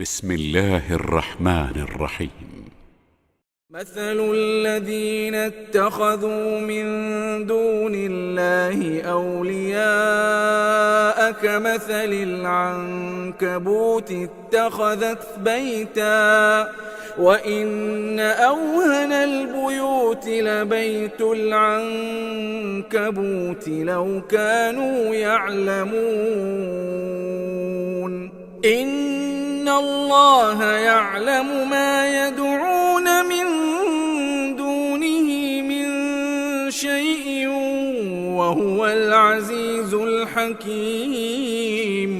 بسم الله الرحمن الرحيم. مثل الذين اتخذوا من دون الله أولياء كمثل العنكبوت اتخذت بيتا وإن أوهن البيوت لبيت العنكبوت لو كانوا يعلمون إن الله يعلم ما يدعون من دونه من شيء وهو العزيز الحكيم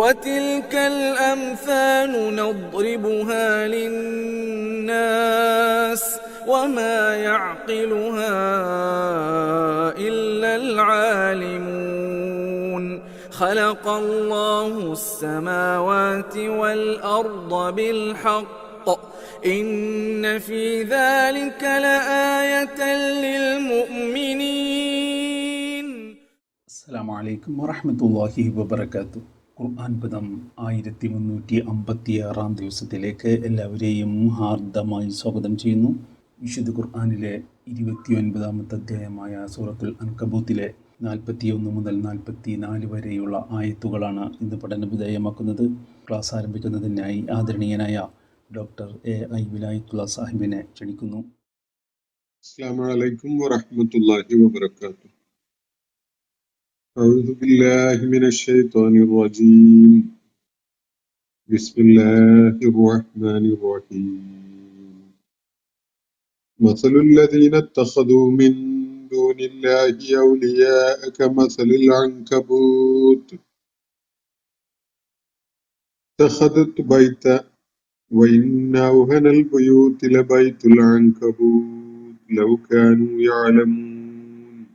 وتلك الأمثال نضربها للناس وما يعقلها إلا العالمون خلق الله السماوات والأرض بالحق إن في ذلك لآية للمؤمنين. അസ്സലാമു അലൈക്കും വറഹ്മത്തുള്ളാഹി വബറകാതുഹു. ഖുർആൻ പദം 1356 ദിവസത്തിലേക്ക് എല്ലാവരെയും ഹാർദമായി സ്വാഗതം ചെയ്യുന്നു. വിശുദ്ധ ഖുർആനിലെ 29ാമത്തെ അധ്യായമായ സൂറത്തുൽ അൻകബൂത്തിലെ 41 മുതൽ 44 വരെയുള്ള ആയത്തുകളാണ് ഇന്ന് പഠന വിധേയമാക്കുന്നത്. ക്ലാസ് ആരംഭിക്കുന്നതിനായി ആദരണീയനായ ഡോക്ടർ എ.ഐ. വിലായത്തുള്ള സാഹിബിനെ ക്ഷണിക്കുന്നു. അസ്സലാമു അലൈക്കും വറഹ്മത്തുള്ളാഹി വബറകാതുഹു. أعوذ بالله من الشيطان الرجيم. بسم الله الرحمن الرحيم. مثل الذين اتخذوا من دون الله أولياء كمثل العنكبوت اتخذت بيتا وإن أوهن البيوت لبيت العنكبوت لو كانوا يعلمون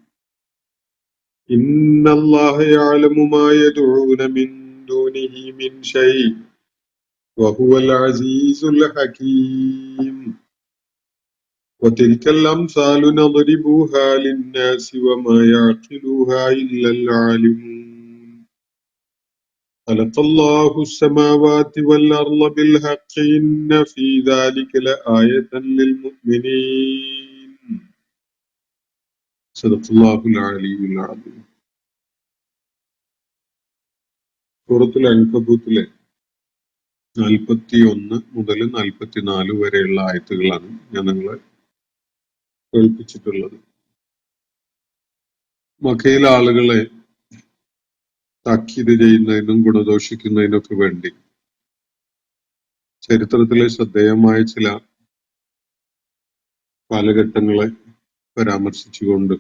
إن الله يعلم ما يدعون من دونه من شيء وهو العزيز الحكيم وتلك الأمثال نضربها للناس وما يعقلها إلا العالمون خلق الله السماوات والأرض بالحق إن في ذلك لآية للمؤمنين صدق الله العلي العظيم. സൂറത്തുൽ അൻകബൂത്തിലെ 41 മുതൽ 44 വരെയുള്ള ആയത്തുകളാണ് ഞാൻ നിങ്ങളെ കേൾപ്പിച്ചിട്ടുള്ളത്. മക്കയിലെ ആളുകളെ താക്കീത് ചെയ്യുന്നതിനും ഗുണദോഷിക്കുന്നതിനൊക്കെ വേണ്ടി ചരിത്രത്തിലെ ശ്രദ്ധേയമായ ചില കാലഘട്ടങ്ങളെ പരാമർശിച്ചുകൊണ്ട്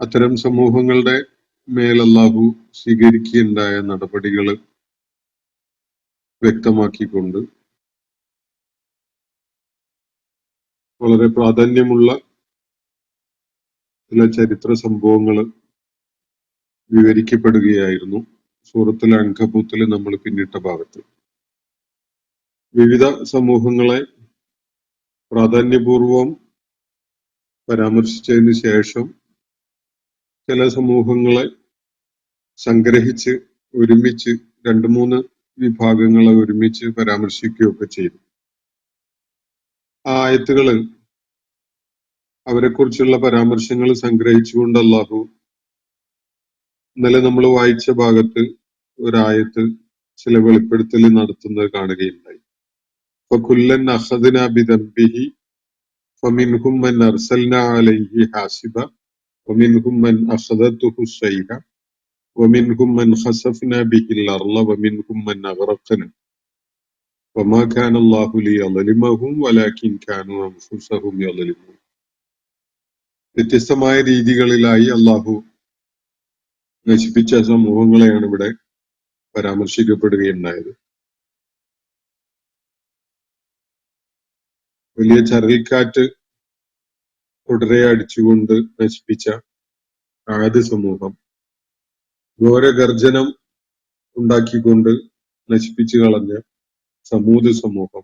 അത്തരം സമൂഹങ്ങളുടെ മേൽ അല്ലാഹു സ്വീകരിക്കുകയുണ്ടായ നടപടികൾ വ്യക്തമാക്കിക്കൊണ്ട് വളരെ പ്രാധാന്യമുള്ള ചില ചരിത്ര സംഭവങ്ങൾ വിവരിക്കപ്പെടുകയായിരുന്നു സൂറത്തുൽ അൻകബൂത്തിൽ നമ്മൾ പിന്നിട്ട ഭാഗത്ത്. വിവിധ സമൂഹങ്ങളെ പ്രാധാന്യപൂർവം പരാമർശിച്ചതിന് ശേഷം ചില സമൂഹങ്ങളെ സംഗ്രഹിച്ച് ഒരുമിച്ച് 2-3 വിഭാഗങ്ങളെ ഒരുമിച്ച് പരാമർശിക്കുകയൊക്കെ ചെയ്തു. ആ ആയത്തുകള് അവരെക്കുറിച്ചുള്ള പരാമർശങ്ങൾ സംഗ്രഹിച്ചുകൊണ്ട് അല്ലാഹു ഇന്നലെ നമ്മൾ വായിച്ച ഭാഗത്ത് ഒരായത്ത് ചില വെളിപ്പെടുത്തൽ നടത്തുന്നത് കാണുകയുണ്ടായി. ഫകുല്ലൻ അഖദ്നാ ബിദംബിഹി ഫമിൻഹും മൻ അർസൽനാ അലൈഹി ഹാസിബ വമിൻഹും മൻ അഖദതുഹു സൈഹ വമിൻഹും മൻ ഖസഫ്നാ ബിഹിൽ അർള വമിൻഹും മൻ അഗ്റഖ്നാ വമാ കാന അല്ലാഹു ലിയളിമഹും വലാകിൻ കാനൂ അൻഫുസഹും യളിമൂൻ. വ്യത്യസ്തമായ രീതികളിലായി അല്ലാഹു നശിപ്പിച്ച സമൂഹങ്ങളെയാണ് ഇവിടെ പരാമർശിക്കപ്പെടുകയുണ്ടായത്. വലിയ ചരൽക്കാറ്റ് തുടരെ അടിച്ചുകൊണ്ട് നശിപ്പിച്ച ആദ് സമൂഹം, ഘോരഗർജനം ഉണ്ടാക്കിക്കൊണ്ട് നശിപ്പിച്ചു കളഞ്ഞ സമൂദ് സമൂഹം,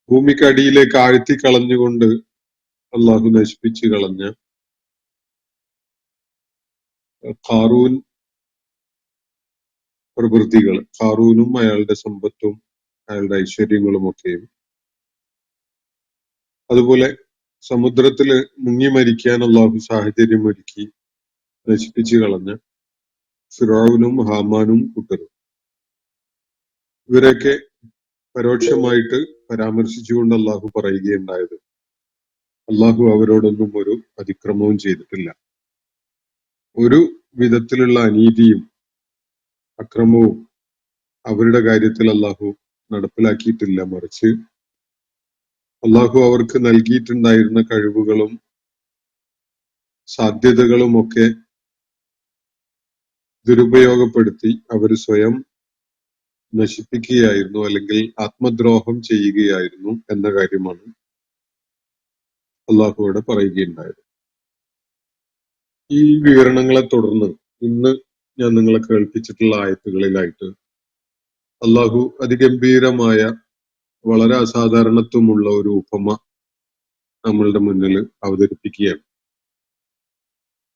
ഭൂമിക്കടിയിലേക്ക് ആഴ്ത്തിക്കളഞ്ഞുകൊണ്ട് അള്ളാഹു നശിപ്പിച്ചു കളഞ്ഞ ഖാറൂൻ പ്രവൃത്തികൾ, ഖാറൂനും അയാളുടെ സമ്പത്തും അയാളുടെ ഐശ്വര്യങ്ങളും ഒക്കെയും, അതുപോലെ സമുദ്രത്തില് മുങ്ങി മരിക്കാൻ അള്ളാഹു സാഹചര്യം ഒരുക്കി നശിപ്പിച്ചു കളഞ്ഞ ഫിറഔനും ഹാമാനും കൂട്ടരും, ഇവരൊക്കെ പരോക്ഷമായിട്ട് പരാമർശിച്ചുകൊണ്ട് അള്ളാഹു പറയുകയുണ്ടായത്, അള്ളാഹു അവരോടൊന്നും ഒരു അതിക്രമവും ചെയ്തിട്ടില്ല, ഒരു വിധത്തിലുള്ള അനീതിയും അക്രമവും അവരുടെ കാര്യത്തിൽ അള്ളാഹു നടപ്പിലാക്കിയിട്ടില്ല. മറിച്ച് അള്ളാഹു അവർക്ക് നൽകിയിട്ടുണ്ടായിരുന്ന കഴിവുകളും സാധ്യതകളും ഒക്കെ ദുരുപയോഗപ്പെടുത്തി അവർ സ്വയം നശിപ്പിക്കുകയായിരുന്നു, അല്ലെങ്കിൽ ആത്മദ്രോഹം ചെയ്യുകയായിരുന്നു എന്ന കാര്യമാണ് അള്ളാഹു അവിടെ പറയുകയുണ്ടായത്. ഈ വിവരണങ്ങളെ തുടർന്ന് ഇന്ന് ഞാൻ നിങ്ങളെ കേൾപ്പിച്ചിട്ടുള്ള ആയത്തുകളിലായിട്ട് അള്ളാഹു അതിഗംഭീരമായ വളരെ അസാധാരണത്വമുള്ള ഒരു ഉപമ നമ്മളുടെ മുന്നിൽ അവതരിപ്പിക്കുകയാണ്.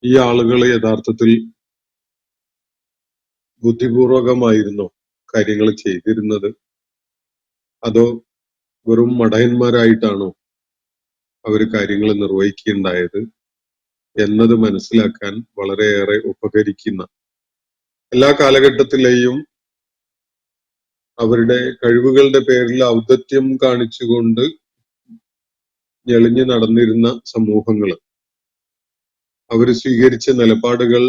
ഈ ആളുകൾ യഥാർത്ഥത്തിൽ ബുദ്ധിപൂർവകമായിരുന്നോ കാര്യങ്ങൾ ചെയ്തിരുന്നത്, അതോ വെറും മടയന്മാരായിട്ടാണോ അവർ കാര്യങ്ങൾ നിർവഹിക്കുകയുണ്ടായത് എന്നത് മനസ്സിലാക്കാൻ വളരെയേറെ ഉപകരിക്കുന്ന, എല്ലാ കാലഘട്ടത്തിലെയും അവരുടെ കഴിവുകളുടെ പേരിൽ ഔദത്യം കാണിച്ചുകൊണ്ട് ഞെളിഞ്ഞു നടന്നിരുന്ന സമൂഹങ്ങൾ, അവർ സ്വീകരിച്ച നിലപാടുകൾ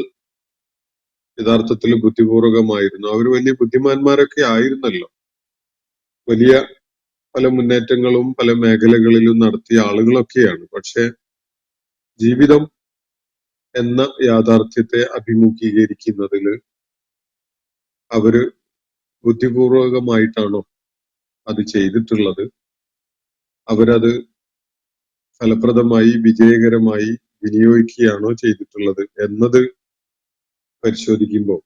യഥാർത്ഥത്തിൽ ബുദ്ധിപൂർവകമായിരുന്നു. അവർ വലിയ ബുദ്ധിമാന്മാരൊക്കെ ആയിരുന്നല്ലോ, വലിയ പല മുന്നേറ്റങ്ങളും പല മേഖലകളിലും നടത്തിയ ആളുകളൊക്കെയാണ്. പക്ഷെ ജീവിതം എന്ന യാഥാർത്ഥ്യത്തെ അഭിമുഖീകരിക്കുന്നതിൽ അവര് ബുദ്ധിപൂർവകമായിട്ടാണോ അത് ചെയ്തിട്ടുള്ളത്, അവരത് ഫലപ്രദമായി വിജയകരമായി വിനിയോഗിക്കുകയാണോ ചെയ്തിട്ടുള്ളത് എന്നത് പരിശോധിക്കുമ്പോൾ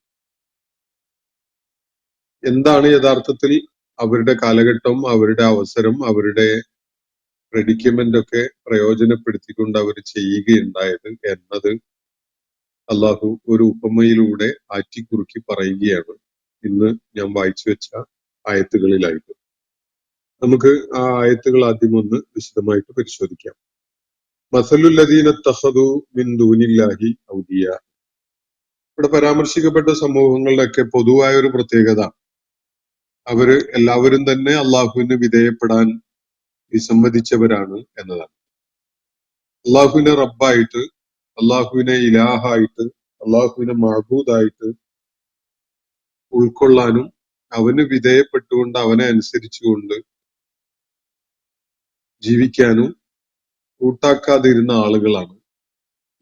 എന്താണ് യഥാർത്ഥത്തിൽ അവരുടെ കാലഘട്ടം, അവരുടെ അവസരം, അവരുടെ പ്രെഡിക്യുമെന്റ് ഒക്കെ പ്രയോജനപ്പെടുത്തിക്കൊണ്ട് അവർ ചെയ്യുകയുണ്ടായത് എന്നത് അള്ളാഹു ഒരു ഉപമയിലൂടെ ആറ്റിക്കുറുക്കി പറയുകയാണ് ഇന്ന് ഞാൻ വായിച്ചു വെച്ച ആയത്തുകളിലായിട്ട്. നമുക്ക് ആ ആയത്തുകൾ ആദ്യം ഒന്ന് വിശദമായിട്ട് പരിശോധിക്കാം. മസലുല്ലദീന തഖദു മിൻ ദൂനില്ലാഹി ഔലിയ. ഇവിടെ പരാമർശിക്കപ്പെട്ട സമൂഹങ്ങളുടെ ഒക്കെ പൊതുവായ ഒരു പ്രത്യേകത, അവര് എല്ലാവരും തന്നെ അള്ളാഹുവിന് വിധേയപ്പെടാൻ വിസമ്മതിച്ചവരാണ് എന്നതാണ്. അള്ളാഹുവിനെ റബ്ബായിട്ട്, അള്ളാഹുവിനെ ഇലാഹായിട്ട്, അള്ളാഹുവിനെ മഅബൂദായിട്ട് ഉൾക്കൊള്ളാനും അവന് വിധേയപ്പെട്ടുകൊണ്ട് അവനെ അനുസരിച്ചുകൊണ്ട് ജീവിക്കാനും കൂട്ടാക്കാതിരുന്ന ആളുകളാണ്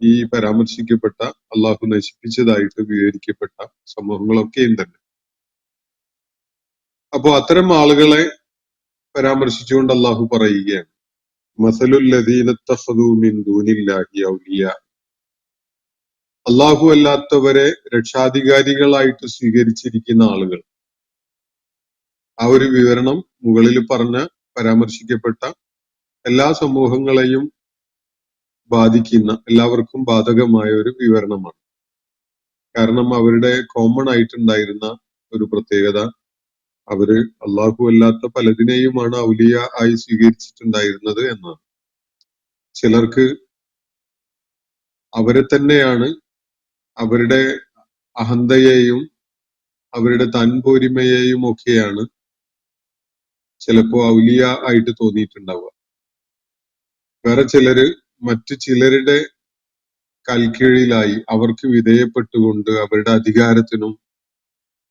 ഈ പരാമർശിക്കപ്പെട്ട അള്ളാഹു നശിപ്പിച്ചതായിട്ട് വിവരിക്കപ്പെട്ട സമൂഹങ്ങളൊക്കെയും തന്നെ. അപ്പോ അത്തരം ആളുകളെ പരാമർശിച്ചുകൊണ്ട് അള്ളാഹു പറയുകയാണ്, മസലുല്ലദീന തഖദൂ മിൻ ദൂനില്ലാഹി ഔലിയ. അള്ളാഹു അല്ലാത്തവരെ രക്ഷാധികാരികളായിട്ട് സ്വീകരിച്ചിരിക്കുന്ന ആളുകൾ. ആ ഒരു വിവരണം മുകളിൽ പറഞ്ഞ പരാമർശിക്കപ്പെട്ട എല്ലാ സമൂഹങ്ങളെയും ബാധിക്കുന്ന, എല്ലാവർക്കും ബാധകമായ ഒരു വിവരണമാണ്. കാരണം അവരുടെ കോമൺ ആയിട്ടുണ്ടായിരുന്ന ഒരു പ്രത്യേകത, അവര് അള്ളാഹു അല്ലാത്ത പലതിനെയുമാണ് ഔലിയ ആയി സ്വീകരിച്ചിട്ടുണ്ടായിരുന്നത് എന്നാണ്. ചിലർക്ക് അവരെ തന്നെയാണ്, അവരുടെ അഹന്തയെയും അവരുടെ തൻപോരിമയെയും ഒക്കെയാണ് ചിലപ്പോ ഔലിയ ആയിട്ട് തോന്നിയിട്ടുണ്ടാവുക. വേറെ ചിലര് മറ്റു ചിലരുടെ കൽക്കീഴിലായി അവർക്ക് വിധേയപ്പെട്ടുകൊണ്ട് അവരുടെ അധികാരത്തിനും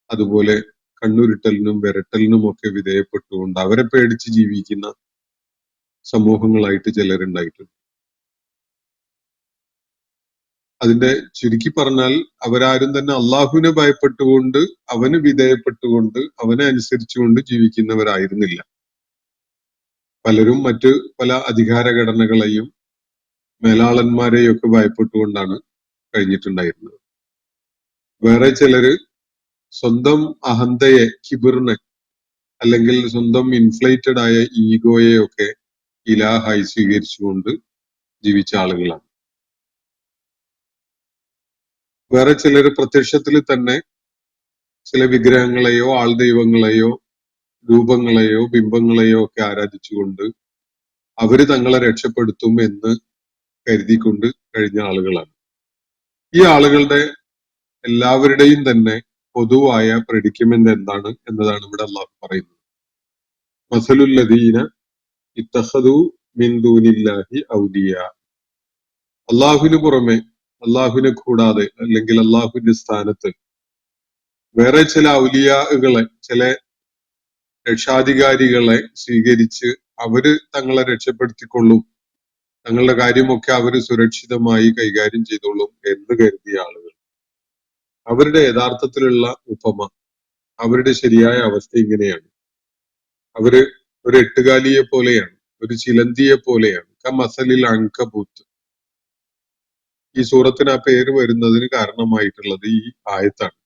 അതുപോലെ കണ്ണുരുട്ടലിനും വിരട്ടലിനും ഒക്കെ വിധേയപ്പെട്ടുകൊണ്ട് അവരെ പേടിച്ച് ജീവിക്കുന്ന സമൂഹങ്ങളായിട്ട് ചിലരുണ്ടായിട്ടുണ്ട്. അതിന്റെ ചുരുക്കി പറഞ്ഞാൽ അവരാരും തന്നെ അള്ളാഹുവിനെ ഭയപ്പെട്ടുകൊണ്ട് അവന് വിധേയപ്പെട്ടുകൊണ്ട് അവനെ അനുസരിച്ചുകൊണ്ട് ജീവിക്കുന്നവരായിരുന്നില്ല. പലരും മറ്റ് പല അധികാര ഘടനകളെയും മേലാളന്മാരെയും ഒക്കെ ഭയപ്പെട്ടുകൊണ്ടാണ് കഴിഞ്ഞിട്ടുണ്ടായിരുന്നത്. വേറെ ചിലര് സ്വന്തം അഹന്തയെ, കിബിറിനെ, അല്ലെങ്കിൽ സ്വന്തം ഇൻഫ്ലേറ്റഡ് ആയ ഈഗോയെ ഒക്കെ ഇലാഹായി സ്വീകരിച്ചുകൊണ്ട് ജീവിച്ച ആളുകളാണ്. വേറെ ചിലര് പ്രത്യക്ഷത്തിൽ തന്നെ ചില വിഗ്രഹങ്ങളെയോ ആൾദൈവങ്ങളെയോ രൂപങ്ങളെയോ ബിംബങ്ങളെയോ ഒക്കെ ആരാധിച്ചുകൊണ്ട് അവര് തങ്ങളെ രക്ഷപ്പെടുത്തും എന്ന് കരുതിക്കൊണ്ട് കഴിഞ്ഞ ആളുകളാണ്. ഈ ആളുകളുടെ എല്ലാവരുടെയും തന്നെ പൊതുവായ പ്രെഡിക്യുമെന്റ് എന്താണ് എന്നതാണ് ഇവിടെ അള്ളാഹു പറയുന്നത്. മസലുല്ലദീന ഇത്തഖദു മിൻ ദൂനില്ലാഹി ഔലിയ. അള്ളാഹുവിന് പുറമെ, അള്ളാഹുവിനെ കൂടാതെ അല്ലെങ്കിൽ അള്ളാഹുവിന്റെ സ്ഥാനത്ത് വേറെ ചില ഔലിയാകളെ, ചില രക്ഷാധികാരികളെ സ്വീകരിച്ച് അവര് തങ്ങളെ രക്ഷപ്പെടുത്തിക്കൊള്ളും, തങ്ങളുടെ കാര്യമൊക്കെ അവര് സുരക്ഷിതമായി കൈകാര്യം ചെയ്തോളും എന്ന് കരുതിയ ആളുകൾ, അവരുടെ യഥാർത്ഥത്തിലുള്ള ഉപമ, അവരുടെ ശരിയായ അവസ്ഥ ഇങ്ങനെയാണ്. അവര് ഒരു എട്ടുകാലിയെ പോലെയാണ്, ഒരു ചിലന്തിയെ പോലെയാണ്. കമസലിൽ അങ്കബൂത്ത്. ഈ സൂറത്തിന് ആ പേര് വരുന്നതിന് കാരണമായിട്ടുള്ളത് ഈ ആയത്താണ്.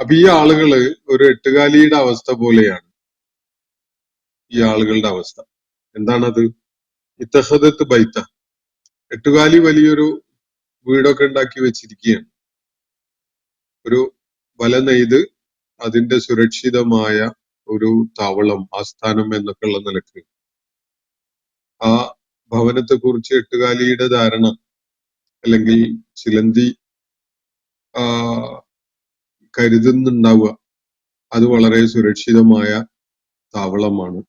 അപ്പൊ ഈ ആളുകള് ഒരു എട്ടുകാലിയുടെ അവസ്ഥ പോലെയാണ്. ഈ ആളുകളുടെ അവസ്ഥ എന്താണത്? ഇത്തഹദത്ത് ബൈത്ത. എട്ടുകാലി വലിയൊരു വീടൊക്കെ ഉണ്ടാക്കി വെച്ചിരിക്കുകയാണ്. ഒരു വല നെയ്ത് അതിന്റെ സുരക്ഷിതമായ ഒരു താവളം, ആസ്ഥാനം എന്നൊക്കെ ഉള്ള നിലക്ക് ആ ഭവനത്തെ കുറിച്ച് എട്ടുകാലിയുടെ ധാരണ അല്ലെങ്കിൽ ചിലന്തി കരുതുന്നുണ്ടാവുക അത് വളരെ സുരക്ഷിതമായ താവളമാണ്,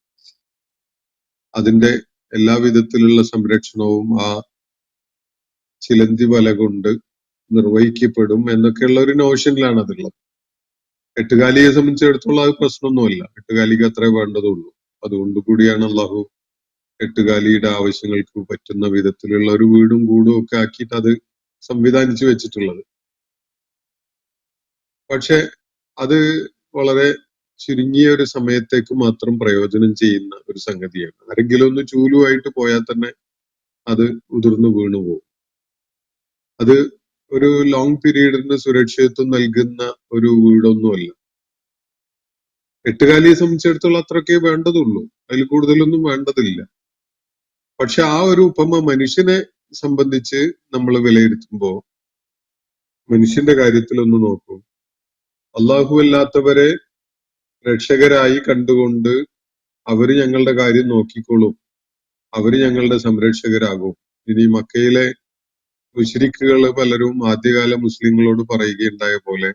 അതിന്റെ എല്ലാ വിധത്തിലുള്ള സംരക്ഷണവും ആ ചിലന്തി വല കൊണ്ട് നിർവഹിക്കപ്പെടും എന്നൊക്കെയുള്ള ഒരു നോഷനിലാണ് അതുള്ളത്. എട്ടുകാലിയെ സംബന്ധിച്ചിടത്തോളം അത് പ്രശ്നമൊന്നുമല്ല, എട്ടുകാലിക്ക് അത്രേ വേണ്ടതുള്ളൂ. അതുകൊണ്ട് കൂടിയാണ് അള്ളാഹു എട്ടുകാലിയുടെ ആവശ്യങ്ങൾക്ക് പറ്റുന്ന വിധത്തിലുള്ള ഒരു വീടും കൂടും ഒക്കെ ആക്കിയിട്ട് അത് സംവിധാനിച്ചു വെച്ചിട്ടുള്ളത്. പക്ഷെ അത് വളരെ ചുരുങ്ങിയ ഒരു സമയത്തേക്ക് മാത്രം പ്രയോജനം ചെയ്യുന്ന ഒരു സംഗതിയാണ്. ആരെങ്കിലും ഒന്ന് ചൂലുമായിട്ട് പോയാൽ തന്നെ അത് ഉതിർന്നു വീണു പോകും. അത് ഒരു ലോങ് പീരീഡിന് സുരക്ഷിതത്വം നൽകുന്ന ഒരു വീടൊന്നുമല്ല. എട്ടുകാലിയെ സംബന്ധിച്ചിടത്തോളം അത്രയൊക്കെ വേണ്ടതുള്ളൂ, അതിൽ കൂടുതലൊന്നും വേണ്ടതില്ല. പക്ഷെ ആ ഒരു ഉപമ മനുഷ്യനെ സംബന്ധിച്ച് നമ്മൾ വിലയിരുത്തുമ്പോ മനുഷ്യന്റെ കാര്യത്തിൽ ഒന്ന് നോക്കൂ. അള്ളാഹു അല്ലാത്തവരെ രക്ഷകരായി കണ്ടുകൊണ്ട് അവര് ഞങ്ങളുടെ കാര്യം നോക്കിക്കോളും, അവര് ഞങ്ങളുടെ സംരക്ഷകരാകും. ഇനി മക്കയിലെ മുശ്രിക്കുകൾ പലരും ആദ്യകാല മുസ്ലിങ്ങളോട് പറയുകയുണ്ടായ പോലെ,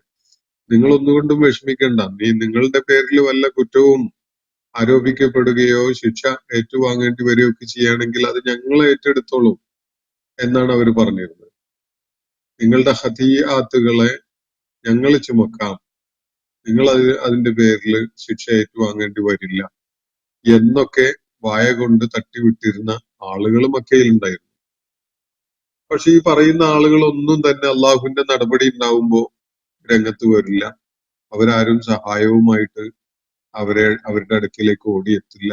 നിങ്ങൾ ഒന്നുകൊണ്ടും വിഷമിക്കണ്ട, നിങ്ങളുടെ പേരിൽ വല്ല കുറ്റവും ആരോപിക്കപ്പെടുകയോ ശിക്ഷ ഏറ്റുവാങ്ങേണ്ടി വരികയൊക്കെ ചെയ്യുകയാണെങ്കിൽ അത് ഞങ്ങൾ ഏറ്റെടുത്തോളും എന്നാണ് അവർ പറഞ്ഞിരുന്നത്. നിങ്ങളുടെ ഹദീആത്തുകളെ ഞങ്ങൾ ചുമക്കാം, നിങ്ങൾ അതിന്റെ പേരിൽ ശിക്ഷ ഏറ്റുവാങ്ങേണ്ടി വരില്ല എന്നൊക്കെ വായ കൊണ്ട് തട്ടിവിട്ടിരുന്ന ആളുകൾ മക്കയിലുണ്ടായിരുന്നു. പക്ഷെ ഈ പറയുന്ന ആളുകളൊന്നും തന്നെ അള്ളാഹുവിന്റെ നടപടി ഉണ്ടാവുമ്പോ രംഗത്ത് വരില്ല. അവരാരും സഹായവുമായിട്ട് അവരുടെ അടുക്കിലേക്ക് ഓടിയെത്തില്ല.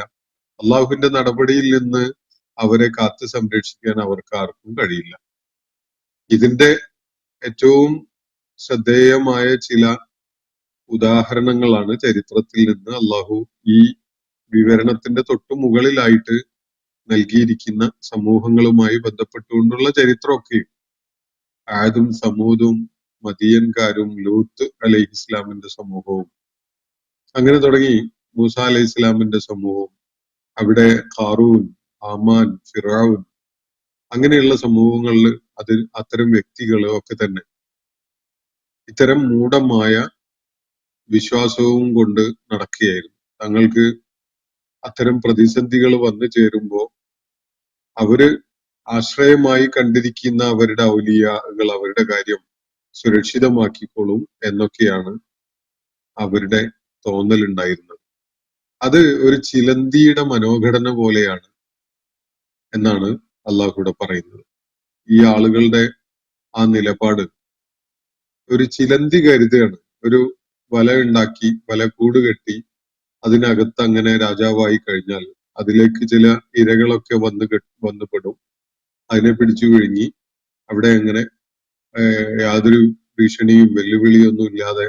അള്ളാഹുവിന്റെ നടപടിയിൽ നിന്ന് അവരെ കാത്തു സംരക്ഷിക്കാൻ അവർക്ക് ആർക്കും കഴിയില്ല. ഇതിന്റെ ഏറ്റവും ശ്രദ്ധേയമായ ചില ഉദാഹരണങ്ങളാണ് ചരിത്രത്തിൽ നിന്ന് അള്ളാഹു ഈ വിവരണത്തിന്റെ തൊട്ടു മുകളിലായിട്ട് നൽകിയിരിക്കുന്ന സമൂഹങ്ങളുമായി ബന്ധപ്പെട്ടുകൊണ്ടുള്ള ചരിത്രമൊക്കെയും. ആദും സമൂദും മദിയൻകാരും ലൂത്ത് അലൈഹി ഇസ്ലാമിന്റെ സമൂഹവും അങ്ങനെ തുടങ്ങി മൂസ അലൈഹി ഇസ്ലാമിന്റെ സമൂഹവും, അവിടെ ഖാറൂൻ, ആമാൻ, ഫിറഔൻ അങ്ങനെയുള്ള സമൂഹങ്ങളിൽ അത്തരം വ്യക്തികൾ ഒക്കെ തന്നെ ഇത്തരം മൂഢമായ വിശ്വാസവും കൊണ്ട് നടക്കുകയായിരുന്നു. തങ്ങൾക്ക് അത്തരം പ്രതിസന്ധികൾ വന്നു ചേരുമ്പോ അവര് ആശ്രയമായി കണ്ടിരിക്കുന്ന അവരുടെ ഔലിയാകൾ അവരുടെ കാര്യം സുരക്ഷിതമാക്കിക്കോളും എന്നൊക്കെയാണ് അവരുടെ തോന്നലുണ്ടായിരുന്നത്. അത് ഒരു ചിലന്തിയുടെ മനോഘടന പോലെയാണ് എന്നാണ് അള്ളാഹുവിടെ പറയുന്നത്. ഈ ആളുകളുടെ ആ നിലപാട് ഒരു ചിലന്തി കരുതുകയാണ്. ഒരു വല ഉണ്ടാക്കി, വല കൂട് കെട്ടി അതിനകത്ത് അങ്ങനെ രാജാവായി കഴിഞ്ഞാൽ അതിലേക്ക് ചില ഇരകളൊക്കെ വന്നുപെടും. അതിനെ പിടിച്ചു വിഴുങ്ങി അവിടെ അങ്ങനെ യാതൊരു ഭീഷണിയും വെല്ലുവിളിയൊന്നും ഇല്ലാതെ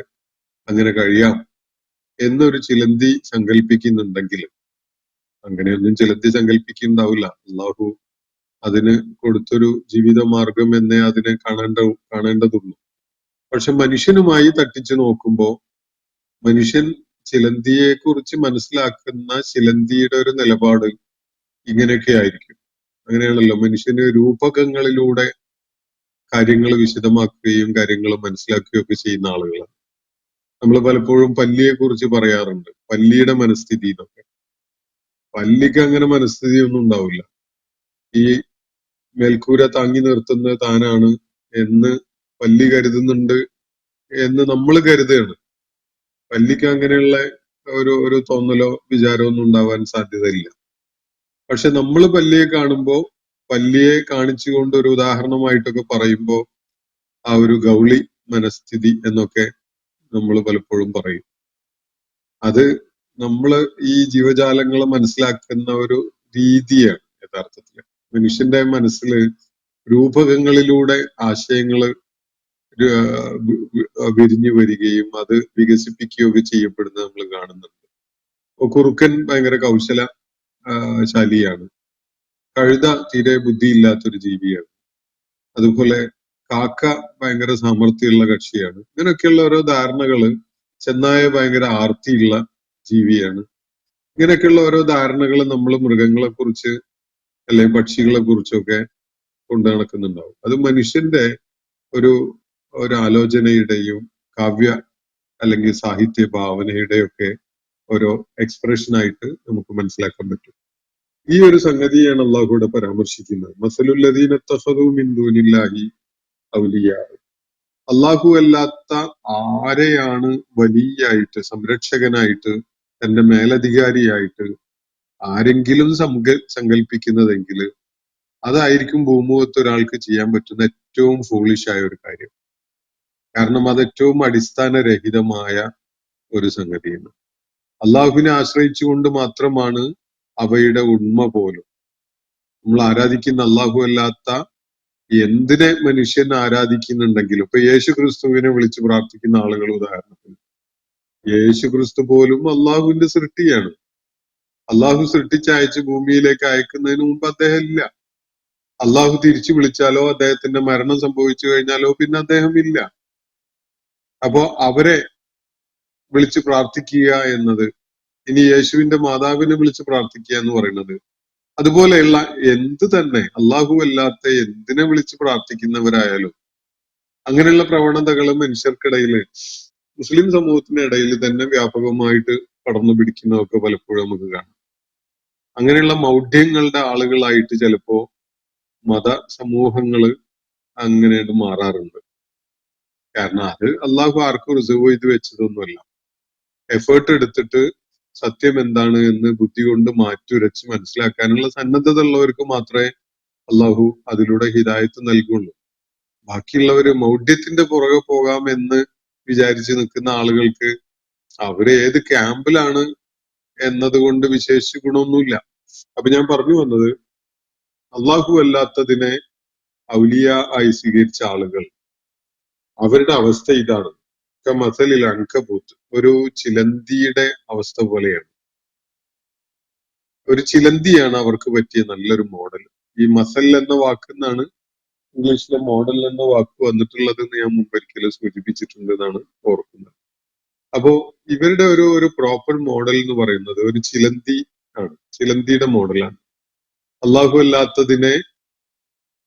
അങ്ങനെ കഴിയാം എന്നൊരു ചിലന്തി സങ്കല്പിക്കുന്നുണ്ടെങ്കിൽ അങ്ങനെയൊന്നും ചിലന്തി സങ്കല്പിക്കുന്നുണ്ടാവില്ല. അള്ളാഹു അതിന് കൊടുത്തൊരു ജീവിത മാർഗം എന്നേ അതിനെ കാണേണ്ടതുള്ളൂ. പക്ഷെ മനുഷ്യനുമായി തട്ടിച്ചു നോക്കുമ്പോ മനുഷ്യൻ ചിലന്തിയെ കുറിച്ച് മനസ്സിലാക്കുന്ന ചിലന്തിയുടെ ഒരു നിലപാട് ഇങ്ങനെയൊക്കെ ആയിരിക്കും. അങ്ങനെയാണല്ലോ മനുഷ്യന് രൂപകങ്ങളിലൂടെ കാര്യങ്ങൾ വിശദമാക്കുകയും കാര്യങ്ങൾ മനസ്സിലാക്കുകയും ഒക്കെ ചെയ്യുന്ന ആളുകളാണ്. നമ്മൾ പലപ്പോഴും പല്ലിയെ കുറിച്ച് പറയാറുണ്ട്, പല്ലിയുടെ മനസ്ഥിതി എന്നൊക്കെ. പല്ലിക്ക് അങ്ങനെ മനസ്ഥിതി ഒന്നും ഉണ്ടാവില്ല. ഈ മേൽക്കൂര താങ്ങി നിർത്തുന്നത് താനാണ് എന്ന് പല്ലി കരുതുന്നുണ്ട് എന്ന് നമ്മൾ കരുതുകയാണ്. പല്ലിക്ക് അങ്ങനെയുള്ള ഒരു തോന്നലോ വിചാരമോ ഒന്നും ഉണ്ടാവാൻ സാധ്യതയില്ല. പക്ഷെ നമ്മൾ പല്ലിയെ കാണുമ്പോൾ, പല്ലിയെ കാണിച്ചുകൊണ്ട് ഒരു ഉദാഹരണമായിട്ടൊക്കെ പറയുമ്പോൾ ആ ഒരു ഗൗളി മനസ്ഥിതി എന്നൊക്കെ നമ്മൾ പലപ്പോഴും പറയും. അത് നമ്മള് ഈ ജീവജാലങ്ങളെ മനസ്സിലാക്കുന്ന ഒരു രീതിയാണ് യഥാർത്ഥത്തിൽ. മനുഷ്യന്റെ മനസ്സിൽ രൂപകങ്ങളിലൂടെ ആശയങ്ങള് വിരിഞ്ഞു വരികയും അത് വികസിപ്പിക്കുകയൊക്കെ ചെയ്യപ്പെടുന്നത് നമ്മൾ കാണുന്നുണ്ട്. കുറുക്കൻ ഭയങ്കര കൗശലശാലിയാണ്. കഴുത തീരെ ബുദ്ധിയില്ലാത്തൊരു ജീവിയാണ്. അതുപോലെ കാക്ക ഭയങ്കര സാമർഥ്യമുള്ള കക്ഷിയാണ്. ഇങ്ങനെയൊക്കെയുള്ള ഓരോ ധാരണകള്. ചെന്നായ ഭയങ്കര ആർത്തിയുള്ള ജീവിയാണ്. ഇങ്ങനെയൊക്കെയുള്ള ഓരോ ധാരണകൾ നമ്മൾ മൃഗങ്ങളെ കുറിച്ച് അല്ലെങ്കിൽ പക്ഷികളെ കുറിച്ചൊക്കെ കൊണ്ടു നടക്കുന്നുണ്ടാവും. അത് മനുഷ്യന്റെ ഒരു ആലോചനയുടെയും കാവ്യ അല്ലെങ്കിൽ സാഹിത്യ ഭാവനയുടെയൊക്കെ ഓരോ എക്സ്പ്രഷൻ ആയിട്ട് നമുക്ക് മനസ്സിലാക്കാൻ പറ്റും. ഈ ഒരു സംഗതിയാണ് അള്ളാഹു ഇവിടെ പരാമർശിക്കുന്നത്. മസലുല്ലദീന ഇത്തഖദൂ മിൻ ദൂനില്ലാഹി ഔലിയ. അള്ളാഹു അല്ലാത്ത ആരെയാണ് വലിയായിട്ട്, സംരക്ഷകനായിട്ട്, തന്റെ മേലധികാരിയായിട്ട് ആരെങ്കിലും സങ്കല്പിക്കുന്നതെങ്കിൽ അതായിരിക്കും ഭൂമുഖത്ത് ഒരാൾക്ക് ചെയ്യാൻ പറ്റുന്ന ഏറ്റവും ഫൂളിഷായ ഒരു കാര്യം. കാരണം അത് ഏറ്റവും അടിസ്ഥാനരഹിതമായ ഒരു സംഗതിയാണ്. അള്ളാഹുവിനെ ആശ്രയിച്ചുകൊണ്ട് മാത്രമാണ് അവയുടെ ഉണ്മ പോലും. നമ്മൾ ആരാധിക്കുന്ന അള്ളാഹു അല്ലാത്ത എന്തിനെ മനുഷ്യൻ ആരാധിക്കുന്നുണ്ടെങ്കിലും, ഇപ്പൊ യേശു ക്രിസ്തുവിനെ വിളിച്ച് പ്രാർത്ഥിക്കുന്ന ആളുകൾ ഉദാഹരണത്തിന്, യേശു ക്രിസ്തു പോലും അള്ളാഹുവിന്റെ സൃഷ്ടിയാണ്. അള്ളാഹു സൃഷ്ടിച്ചയച്ച് ഭൂമിയിലേക്ക് അയക്കുന്നതിന് മുമ്പ് അദ്ദേഹം ഇല്ല. അള്ളാഹു തിരിച്ചു വിളിച്ചാലോ അദ്ദേഹത്തിന്റെ മരണം സംഭവിച്ചു കഴിഞ്ഞാലോ പിന്നെ അദ്ദേഹം ഇല്ല. അപ്പോ അവരെ വിളിച്ച് പ്രാർത്ഥിക്കുക എന്നത്, ഇനി യേശുവിന്റെ മാതാവിനെ വിളിച്ച് പ്രാർത്ഥിക്കുക എന്ന് പറയുന്നത്, അതുപോലെയുള്ള എന്ത് തന്നെ അള്ളാഹു അല്ലാത്ത എന്തിനെ വിളിച്ച് പ്രാർത്ഥിക്കുന്നവരായാലും അങ്ങനെയുള്ള പ്രവണതകൾ മനുഷ്യർക്കിടയിൽ, മുസ്ലിം സമൂഹത്തിന്റെ ഇടയിൽ തന്നെ വ്യാപകമായിട്ട് പടർന്നു പിടിക്കുന്നതൊക്കെ പലപ്പോഴും നമുക്ക് കാണാം. അങ്ങനെയുള്ള മൗഢ്യങ്ങളുടെ ആളുകളായിട്ട് ചിലപ്പോ മത സമൂഹങ്ങള് അങ്ങനെ മാറാറുണ്ട്. കാരണം അത് അള്ളാഹു ആർക്കും റിസർവ് ചെയ്ത് വെച്ചതൊന്നുമല്ല. എഫേർട്ട് എടുത്തിട്ട് സത്യം എന്താണ് എന്ന് ബുദ്ധി കൊണ്ട് മാറ്റുരച്ച് മനസ്സിലാക്കാനുള്ള സന്നദ്ധത ഉള്ളവർക്ക് മാത്രമേ അള്ളാഹു അതിലൂടെ ഹിദായത്ത് നൽകുള്ളൂ. ബാക്കിയുള്ളവര് മൗഢ്യത്തിന്റെ പുറകെ പോകാം എന്ന് വിചാരിച്ച് നിൽക്കുന്ന ആളുകൾക്ക് അവര് ഏത് ക്യാമ്പിലാണ് എന്നതുകൊണ്ട് വിശേഷിച്ച് ഗുണമൊന്നുമില്ല. അപ്പൊ ഞാൻ പറഞ്ഞു വന്നത്, അള്ളാഹു അല്ലാത്തതിനെ ഔലിയ ആയി സ്വീകരിച്ച ആളുകൾ, അവരുടെ അവസ്ഥ ഇതാണ്. മസലിൽ അങ്കബൂത്ത്, ഒരു ചിലന്തിയുടെ അവസ്ഥ പോലെയാണ്. ഒരു ചിലന്തിയാണ് അവർക്ക് പറ്റിയ നല്ലൊരു മോഡൽ. ഈ മസൽ എന്ന വാക്കെന്നാണ് ഇംഗ്ലീഷിലെ മോഡൽ എന്ന വാക്ക് വന്നിട്ടുള്ളത് എന്ന് ഞാൻ മുമ്പൊരിക്കലും സൂചിപ്പിച്ചിട്ടുണ്ട് എന്നാണ് ഓർക്കുന്നത്. അപ്പോ ഇവരുടെ ഒരു പ്രോപ്പർ മോഡൽ എന്ന് പറയുന്നത് ഒരു ചിലന്തി ആണ്. ചിലന്തിയുടെ മോഡലാണ്. അള്ളാഹു അല്ലാത്തതിനെ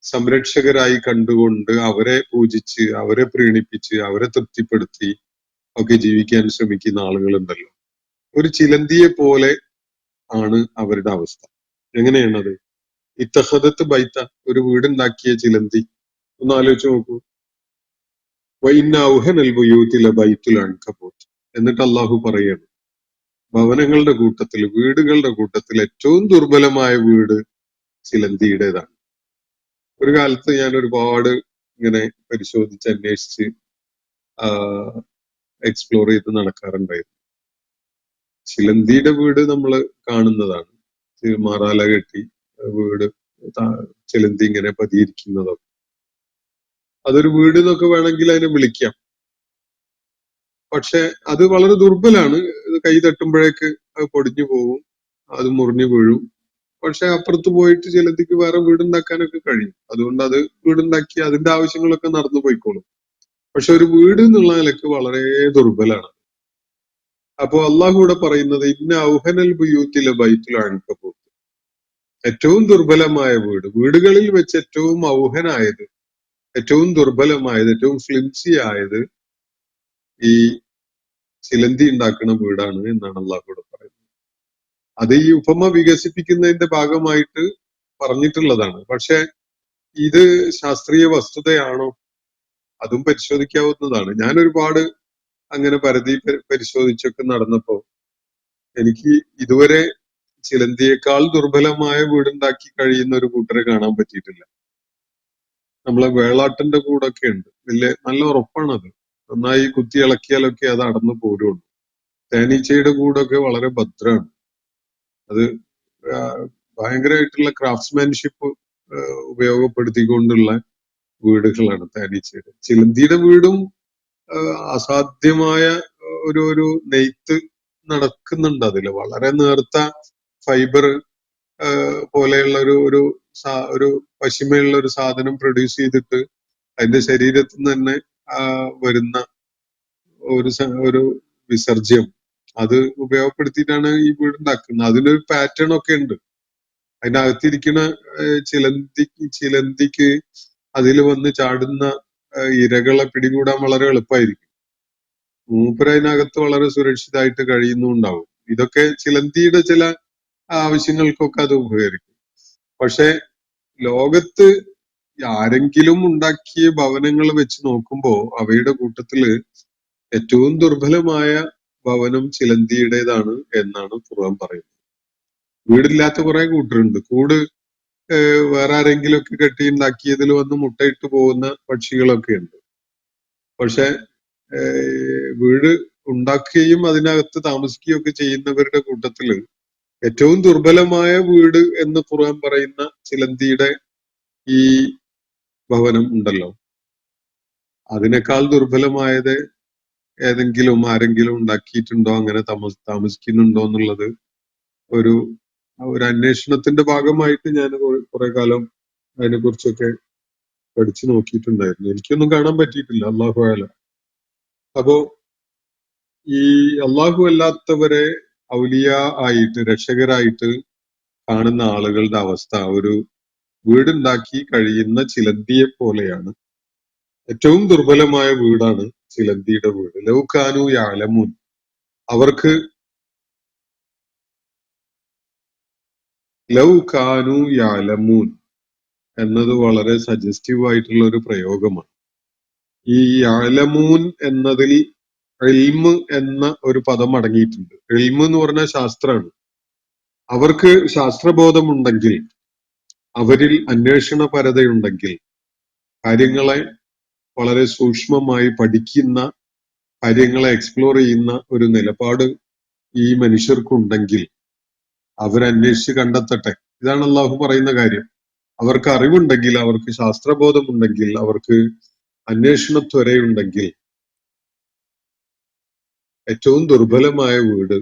സംരക്ഷകരായി കണ്ടുകൊണ്ട് അവരെ പൂജിച്ച്, അവരെ പ്രീണിപ്പിച്ച്, അവരെ തൃപ്തിപ്പെടുത്തി ഒക്കെ ജീവിക്കാൻ ശ്രമിക്കുന്ന ആളുകളുണ്ടല്ലോ. ഒരു ചിലന്തിയെ പോലെ ആണ് അവരുടെ അവസ്ഥ. എങ്ങനെയാണത്? ഇത്തഹദത്ത് ബൈത്ത, ഒരു വീടുണ്ടാക്കിയ ചിലന്തി. ഒന്ന് ആലോചിച്ച് നോക്കൂ. വൈന്നൗഹനൽ ബുയൂതില ബൈത്തുൽ അൻകബൂത്ത്. എന്നിട്ട് അള്ളാഹു പറയാണ്, ഭവനങ്ങളുടെ കൂട്ടത്തിൽ, വീടുകളുടെ കൂട്ടത്തിൽ ഏറ്റവും ദുർബലമായ വീട് ചിലന്തിയുടേതാണ്. ഒരു കാലത്ത് ഞാൻ ഒരുപാട് ഇങ്ങനെ പരിശോധിച്ച് അന്വേഷിച്ച് എക്സ്പ്ലോർ ചെയ്ത് നടക്കാറുണ്ടായിരുന്നു. ചിലന്തിയുടെ വീട് നമ്മൾ കാണുന്നതാണ്, മാറാല കെട്ടി വീട് ചിലന്തി ഇങ്ങനെ പതിയിരിക്കുന്നതൊക്കെ. അതൊരു വീട് എന്നൊക്കെ വേണമെങ്കിൽ അതിനെ വിളിക്കാം. പക്ഷെ അത് വളരെ ദുർബലാണ്. കൈ തട്ടുമ്പോഴേക്ക് അത് പൊടിഞ്ഞു പോകും, അത് മുറിഞ്ഞു വീഴും. പക്ഷെ അപ്പുറത്ത് പോയിട്ട് ചിലന്തിക്ക് വേറെ വീടുണ്ടാക്കാനൊക്കെ കഴിയും. അതുകൊണ്ട് അത് വീടുണ്ടാക്കി അതിന്റെ ആവശ്യങ്ങളൊക്കെ നടന്നു പോയിക്കോളും. പക്ഷെ ഒരു വീട് എന്നുള്ള നിലക്ക് വളരെ ദുർബലാണ്. അപ്പോ അള്ളാഹു ഇവിടെ പറയുന്നത് ഇന്ന ഔഹനൽ ബുയൂത്തിലെ ബൈത്തുൽ അൻകബൂത്ത്, ഏറ്റവും ദുർബലമായ വീട്, വീടുകളിൽ വെച്ച് ഏറ്റവും ഔഹനായത്, ഏറ്റവും ദുർബലമായത്, ഏറ്റവും ഫ്ലിംസി ആയത് ഈ ചിലന്തി ഉണ്ടാക്കുന്ന വീടാണ് എന്നാണ് അള്ളാഹു ഇവിടെ പറയുന്നത്. അത് ഈ ഉപമ വികസിപ്പിക്കുന്നതിന്റെ ഭാഗമായിട്ട് പറഞ്ഞിട്ടുള്ളതാണ്. പക്ഷെ ഇത് ശാസ്ത്രീയ വസ്തുതയാണോ? അതും പരിശോധിക്കാവുന്നതാണ്. ഞാൻ ഒരുപാട് അങ്ങനെ പരിശോധിച്ചൊക്കെ നടന്നപ്പോ എനിക്ക് ഇതുവരെ ചിലന്തിയേക്കാൾ ദുർബലമായ വീടുണ്ടാക്കി കഴിയുന്ന ഒരു കൂട്ടരെ കാണാൻ പറ്റിയിട്ടില്ല. നമ്മളെ വേളാട്ടിന്റെ കൂടൊക്കെ ഉണ്ട്, നല്ല ഉറപ്പാണത്. നന്നായി കുത്തി ഇളക്കിയാലൊക്കെ അത് അടന്നു പോരുള്ളൂ. തേനീച്ചയുടെ കൂടൊക്കെ വളരെ ഭദ്രമാണ്. അത് ഭയങ്കരമായിട്ടുള്ള ക്രാഫ്റ്റ്സ്മാൻഷിപ്പ് ഉപയോഗപ്പെടുത്തിക്കൊണ്ടുള്ള വീടുകളാണ് തേനീച്ചയുടെ. ചിലന്തിയുടെ വീടും അസാധ്യമായ ഒരു നെയ്ത്ത് നടക്കുന്നുണ്ട് അതില്. വളരെ നേർത്ത ഫൈബർ പോലെയുള്ള ഒരു പശിമയുള്ള ഒരു സാധനം പ്രൊഡ്യൂസ് ചെയ്തിട്ട് അതിന്റെ ശരീരത്തിൽ നിന്ന് തന്നെ വരുന്ന ഒരു വിസർജ്യം അത് ഉപയോഗപ്പെടുത്തിയിട്ടാണ് ഈ വീട് ഉണ്ടാക്കുന്നത്. അതിനൊരു പാറ്റേൺ ഒക്കെ ഉണ്ട്. അതിന്റെ അകത്തിരിക്കുന്ന ചിലന്തിക്ക് അതിൽ വന്ന് ചാടുന്ന ഇരകളെ പിടികൂടാൻ വളരെ എളുപ്പമായിരിക്കും. മൂപ്പര് അതിനകത്ത് വളരെ സുരക്ഷിതമായിട്ട് കഴിയുന്നുണ്ടാവും. ഇതൊക്കെ ചിലന്തിയുടെ ചില ആവശ്യങ്ങൾക്കൊക്കെ അത് ഉപകരിക്കും. പക്ഷെ ലോകത്ത് ആരെങ്കിലും ഉണ്ടാക്കിയ ഭവനങ്ങൾ വെച്ച് നോക്കുമ്പോ അവയുടെ കൂട്ടത്തില് ഏറ്റവും ദുർബലമായ ഭവനം ചിലന്തിയുടേതാണ് എന്നാണ് ഖുർആൻ പറയുന്നത്. വീടില്ലാത്ത കുറെ കൂട്ടരുണ്ട്. കൂട് വേറെ ആരെങ്കിലും ഒക്കെ കെട്ടി ഉണ്ടാക്കിയതിൽ വന്ന് മുട്ടയിട്ട് പോകുന്ന പക്ഷികളൊക്കെ ഉണ്ട്. പക്ഷെ വീട് ഉണ്ടാക്കുകയും അതിനകത്ത് താമസിക്കുകയും ഒക്കെ ചെയ്യുന്നവരുടെ കൂട്ടത്തില് ഏറ്റവും ദുർബലമായ വീട് എന്ന് ഖുർആൻ പറയുന്ന ചിലന്തിയുടെ ഈ ഭവനം ഉണ്ടല്ലോ, അതിനേക്കാൾ ദുർബലമായത് ആരെങ്കിലും ഉണ്ടാക്കിയിട്ടുണ്ടോ, അങ്ങനെ താമസിക്കുന്നുണ്ടോ എന്നുള്ളത് ഒരു അന്വേഷണത്തിന്റെ ഭാഗമായിട്ട് ഞാൻ കുറെ കാലം അതിനെ കുറിച്ചൊക്കെ പഠിച്ചു നോക്കിയിട്ടുണ്ടായിരുന്നു. എനിക്കൊന്നും കാണാൻ പറ്റിയിട്ടില്ല, അള്ളാഹു ആലം. അപ്പോ ഈ അള്ളാഹു അല്ലാത്തവരെ ഔലിയ ആയിട്ട് രക്ഷകരായിട്ട് കാണുന്ന ആളുകളുടെ അവസ്ഥ ഒരു വീടുണ്ടാക്കി കഴിയുന്ന ചിലന്തിയെ പോലെയാണ്. ഏറ്റവും ദുർബലമായ വീടാണ് ചിലന്തിയുടെ വീട്. ലൗകാനു യഅലമൂൻ, അവർക്ക് ലൗകാനു യഅലമൂൻ എന്നത് വളരെ സജസ്റ്റീവ് ആയിട്ടുള്ള ഒരു പ്രയോഗമാണ്. ഈ യഅലമൂൻ എന്നതിൽ ഇൽമ് എന്ന ഒരു പദം അടങ്ങിയിട്ടുണ്ട്. ഇൽമ് എന്ന് പറഞ്ഞാൽ ശാസ്ത്രമാണ്. അവർക്ക് ശാസ്ത്രബോധമുണ്ടെങ്കിൽ, അവരിൽ അന്വേഷണപരതയുണ്ടെങ്കിൽ, കാര്യങ്ങളെ വളരെ സൂക്ഷ്മമായി പഠിക്കുന്ന, കാര്യങ്ങളെ എക്സ്പ്ലോർ ചെയ്യുന്ന ഒരു നിലപാട് ഈ മനുഷ്യർക്കുണ്ടെങ്കിൽ അവരന്വേഷിച്ച് കണ്ടെത്തട്ടെ. ഇതാണ് അള്ളാഹു പറയുന്ന കാര്യം. അവർക്ക് അറിവുണ്ടെങ്കിൽ, അവർക്ക് ശാസ്ത്രബോധമുണ്ടെങ്കിൽ, അവർക്ക് അന്വേഷണത്വരയുണ്ടെങ്കിൽ ഏറ്റവും ദുർബലമായ വീട്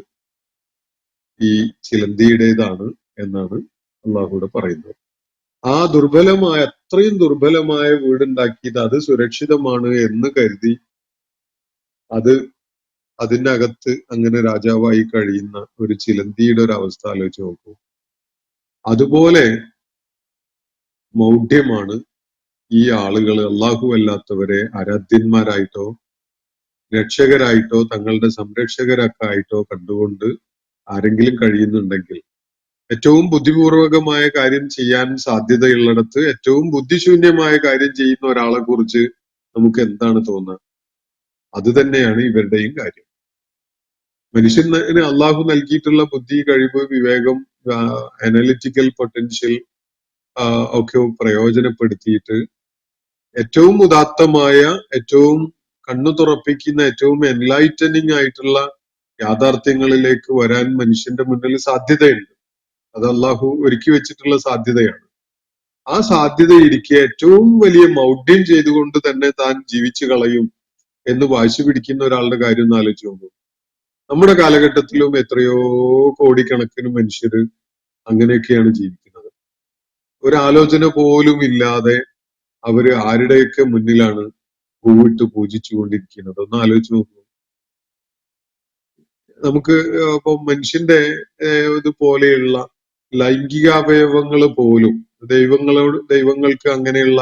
ഈ ചിലന്തിയുടേതാണ് എന്നാണ് അള്ളാഹുവിടെ പറയുന്നത്. ആ അത്രയും ദുർബലമായ വീടുണ്ടാക്കിയിട്ട് അത് സുരക്ഷിതമാണ് എന്ന് കരുതി അതിന്റെ അകത്ത് അങ്ങനെ രാജാവായി കഴിയുന്ന ഒരു ചിലന്തിയുടെ ഒരു അവസ്ഥ ആലോചിച്ച് നോക്കൂ. അതുപോലെ മൗഢ്യമാണ് ഈ ആളുകൾ അള്ളാഹു അല്ലാത്തവരെ ആരാധ്യന്മാരായിട്ടോ രക്ഷകരായിട്ടോ തങ്ങളുടെ സംരക്ഷകരൊക്കെ ആയിട്ടോ കണ്ടുകൊണ്ട് ആരെങ്കിലും കഴിയുന്നുണ്ടെങ്കിൽ, ഏറ്റവും ബുദ്ധിപൂർവകമായ കാര്യം ചെയ്യാൻ സാധ്യതയുള്ളിടത്ത് ഏറ്റവും ബുദ്ധിശൂന്യമായ കാര്യം ചെയ്യുന്ന ഒരാളെ കുറിച്ച് നമുക്ക് എന്താണ് തോന്നുക? അത് തന്നെയാണ് ഇവരുടെയും കാര്യം. മനുഷ്യന് അള്ളാഹു നൽകിയിട്ടുള്ള ബുദ്ധി, കഴിവ്, വിവേകം, അനലിറ്റിക്കൽ പൊട്ടൻഷ്യൽ ഒക്കെ പ്രയോജനപ്പെടുത്തിയിട്ട് ഏറ്റവും ഉദാത്തമായ, ഏറ്റവും കണ്ണു തുറപ്പിക്കുന്ന, ഏറ്റവും എൻലൈറ്റനിങ് ആയിട്ടുള്ള യാഥാർത്ഥ്യങ്ങളിലേക്ക് വരാൻ മനുഷ്യന്റെ മുന്നിൽ സാധ്യതയുണ്ട്. അത് അള്ളാഹു ഒരുക്കി വെച്ചിട്ടുള്ള സാധ്യതയാണ്. ആ സാധ്യത ഇരിക്കെ ഏറ്റവും വലിയ മൗഢ്യം ചെയ്തുകൊണ്ട് തന്നെ താൻ ജീവിച്ചു കളയും എന്ന് വാശി പിടിക്കുന്ന ഒരാളുടെ കാര്യം ഒന്ന് ആലോചിച്ച് നോക്കൂ. നമ്മുടെ കാലഘട്ടത്തിലും എത്രയോ കോടിക്കണക്കിന് മനുഷ്യര് അങ്ങനെയൊക്കെയാണ് ജീവിക്കുന്നത്. ഒരാലോചന പോലും ഇല്ലാതെ അവര് ആരുടെയൊക്കെ മുന്നിലാണ് പൂവിട്ട് പൂജിച്ചു കൊണ്ടിരിക്കുന്നത്. ഒന്ന് ആലോചിച്ച് നോക്കൂ. നമുക്ക് ഇപ്പൊ മനുഷ്യന്റെ ഇതുപോലെയുള്ള ലൈംഗികാവയവങ്ങൾ പോലും ദൈവങ്ങൾക്ക് അങ്ങനെയുള്ള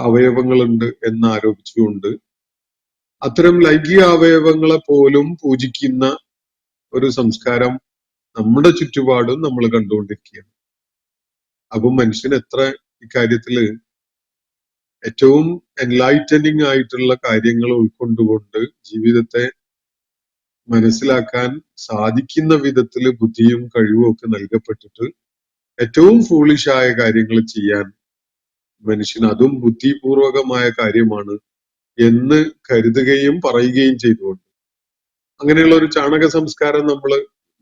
അവയവങ്ങളുണ്ട് എന്ന് ആരോപിച്ചുകൊണ്ട് അത്തരം ലൈംഗിക അവയവങ്ങളെ പോലും പൂജിക്കുന്ന ഒരു സംസ്കാരം നമ്മുടെ ചുറ്റുപാടും നമ്മൾ കണ്ടുകൊണ്ടിരിക്കുകയാണ്. അപ്പൊ മനുഷ്യൻ എത്ര ഇക്കാര്യത്തില് ഏറ്റവും എൻലൈറ്റനിങ് ആയിട്ടുള്ള കാര്യങ്ങൾ ഉൾക്കൊണ്ടുകൊണ്ട് ജീവിതത്തെ മനസ്സിലാക്കാൻ സാധിക്കുന്ന വിധത്തില് ബുദ്ധിയും കഴിവും ഒക്കെ നൽകപ്പെട്ടിട്ട് ഏറ്റവും ഫൂളിഷായ കാര്യങ്ങൾ ചെയ്യാൻ മനുഷ്യൻ അതും ബുദ്ധിപൂർവകമായ കാര്യമാണ് എന്ന് കരുതുകയും പറയുകയും ചെയ്തുകൊണ്ട് അങ്ങനെയുള്ള ഒരു ചാണക സംസ്കാരം നമ്മൾ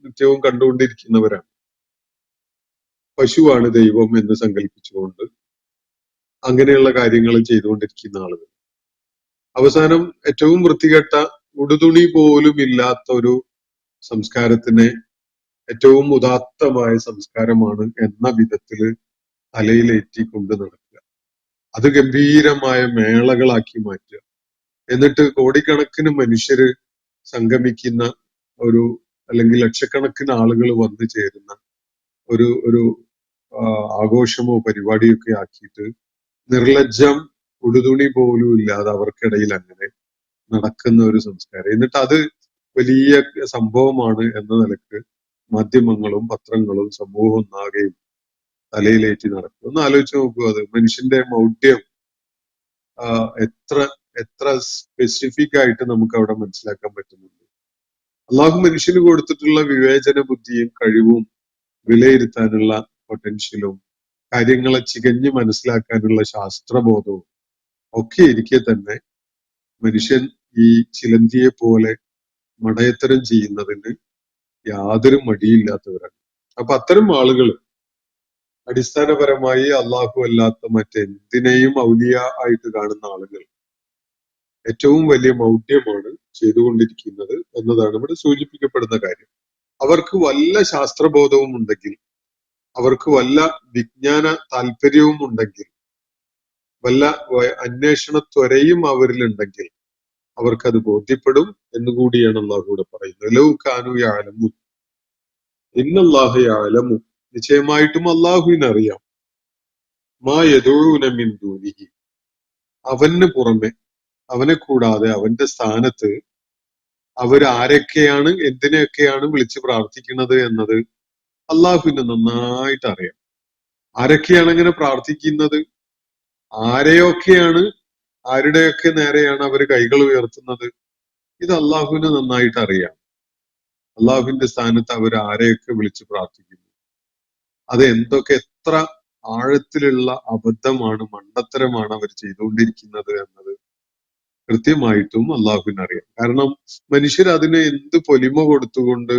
നിത്യവും കണ്ടുകൊണ്ടിരിക്കുന്നവരാണ്. പശുവാണ് ദൈവം എന്ന് സങ്കല്പിച്ചുകൊണ്ട് അങ്ങനെയുള്ള കാര്യങ്ങൾ ചെയ്തുകൊണ്ടിരിക്കുന്ന ആളുകൾ അവസാനം ഏറ്റവും വൃത്തികെട്ട ഉടുതുണി പോലും ഇല്ലാത്ത ഒരു സംസ്കാരത്തിനെ ഏറ്റവും ഉദാത്തമായ സംസ്കാരമാണ് എന്ന വിധത്തില് തലയിലേറ്റി കൊണ്ട് നടക്കുക, അത് ഗംഭീരമായ മേളകളാക്കി മാറ്റുക, എന്നിട്ട് കോടിക്കണക്കിന് മനുഷ്യര് സംഗമിക്കുന്ന ഒരു അല്ലെങ്കിൽ ലക്ഷക്കണക്കിന് ആളുകൾ വന്നു ചേരുന്ന ഒരു ഒരു ആഘോഷമോ പരിപാടിയൊക്കെ ആക്കിയിട്ട് നിർലജ്ജം ഉടുതുണി പോലും ഇല്ലാതെ അവർക്കിടയിൽ അങ്ങനെ നടക്കുന്ന ഒരു സംസ്കാരം. എന്നിട്ട് അത് വലിയ സംഭവമാണ് എന്ന നിലക്ക് മാധ്യമങ്ങളും പത്രങ്ങളും സമൂഹം ഒന്നാകെയും തലയിലേറ്റി നടക്കും. ഒന്ന് ആലോചിച്ച് നോക്കൂ, അത് മനുഷ്യന്റെ മൗഢ്യം എത്ര എത്ര സ്പെസിഫിക് ആയിട്ട് നമുക്ക് അവിടെ മനസ്സിലാക്കാൻ പറ്റുന്നുണ്ട്. അള്ളാഹു മനുഷ്യന് കൊടുത്തിട്ടുള്ള വിവേചന ബുദ്ധിയും കഴിവും വിലയിരുത്താനുള്ള പൊട്ടൻഷ്യലും കാര്യങ്ങളെ ചികഞ്ഞ് മനസ്സിലാക്കാനുള്ള ശാസ്ത്രബോധവും ഒക്കെ ഇരിക്കെ തന്നെ മനുഷ്യൻ ഈ ചിലന്തിയെ പോലെ മടയത്തരം ചെയ്യുന്നതിന് യാതൊരു മടിയില്ലാത്തവരാണ്. അപ്പൊ അത്തരം ആളുകൾ അടിസ്ഥാനപരമായി അള്ളാഹു അല്ലാത്ത മറ്റെന്തിനേയും ഔലിയ ആയിട്ട് കാണുന്ന ആളുകൾ ഏറ്റവും വലിയ മൗഢ്യമാണ് ചെയ്തുകൊണ്ടിരിക്കുന്നത് എന്നതാണ് ഇവിടെ സൂചിപ്പിക്കപ്പെടുന്ന കാര്യം. അവർക്ക് വല്ല ശാസ്ത്രബോധവും ഉണ്ടെങ്കിൽ, അവർക്ക് വല്ല വിജ്ഞാന താല്പര്യവും ഉണ്ടെങ്കിൽ, വല്ല അന്വേഷണ ത്വരയും അവരിലുണ്ടെങ്കിൽ അവർക്കത് ബോധ്യപ്പെടും എന്നുകൂടിയാണ് അള്ളാഹു കൂടെ പറയുന്നത്. ലൗ കാനു യഅലമു ഇന്നല്ലാഹ യഅലമു, നിശ്ചയമായിട്ടും അള്ളാഹുവിനറിയാം, മാ യദഊന മിൻ ദൂനിഹി, അവന് പുറമെ അവനെ കൂടാതെ അവന്റെ സ്ഥാനത്ത് അവരാരൊക്കെയാണ് എന്തിനെയൊക്കെയാണ് വിളിച്ച് പ്രാർത്ഥിക്കുന്നത് എന്നത് അള്ളാഹുവിന് നന്നായിട്ട് അറിയാം. ആരൊക്കെയാണ് അങ്ങനെ പ്രാർത്ഥിക്കുന്നത്, ആരെയൊക്കെയാണ്, ആരുടെയൊക്കെ നേരെയാണ് അവർ കൈകൾ ഉയർത്തുന്നത്, ഇത് അള്ളാഹുവിന് നന്നായിട്ട് അറിയാം. അള്ളാഹുവിന്റെ സ്ഥാനത്ത് അവർ ആരെയൊക്കെ വിളിച്ച് പ്രാർത്ഥിക്കുന്നു, അത് എന്തൊക്കെ എത്ര ആഴത്തിലുള്ള അബദ്ധമാണ്, മണ്ടത്തരമാണ് അവർ ചെയ്തുകൊണ്ടിരിക്കുന്നത് എന്നത് കൃത്യമായിട്ടും അള്ളാഹുവിനറിയാം. കാരണം മനുഷ്യർ അതിനെ എന്ത് പൊലിമ കൊടുത്തുകൊണ്ട്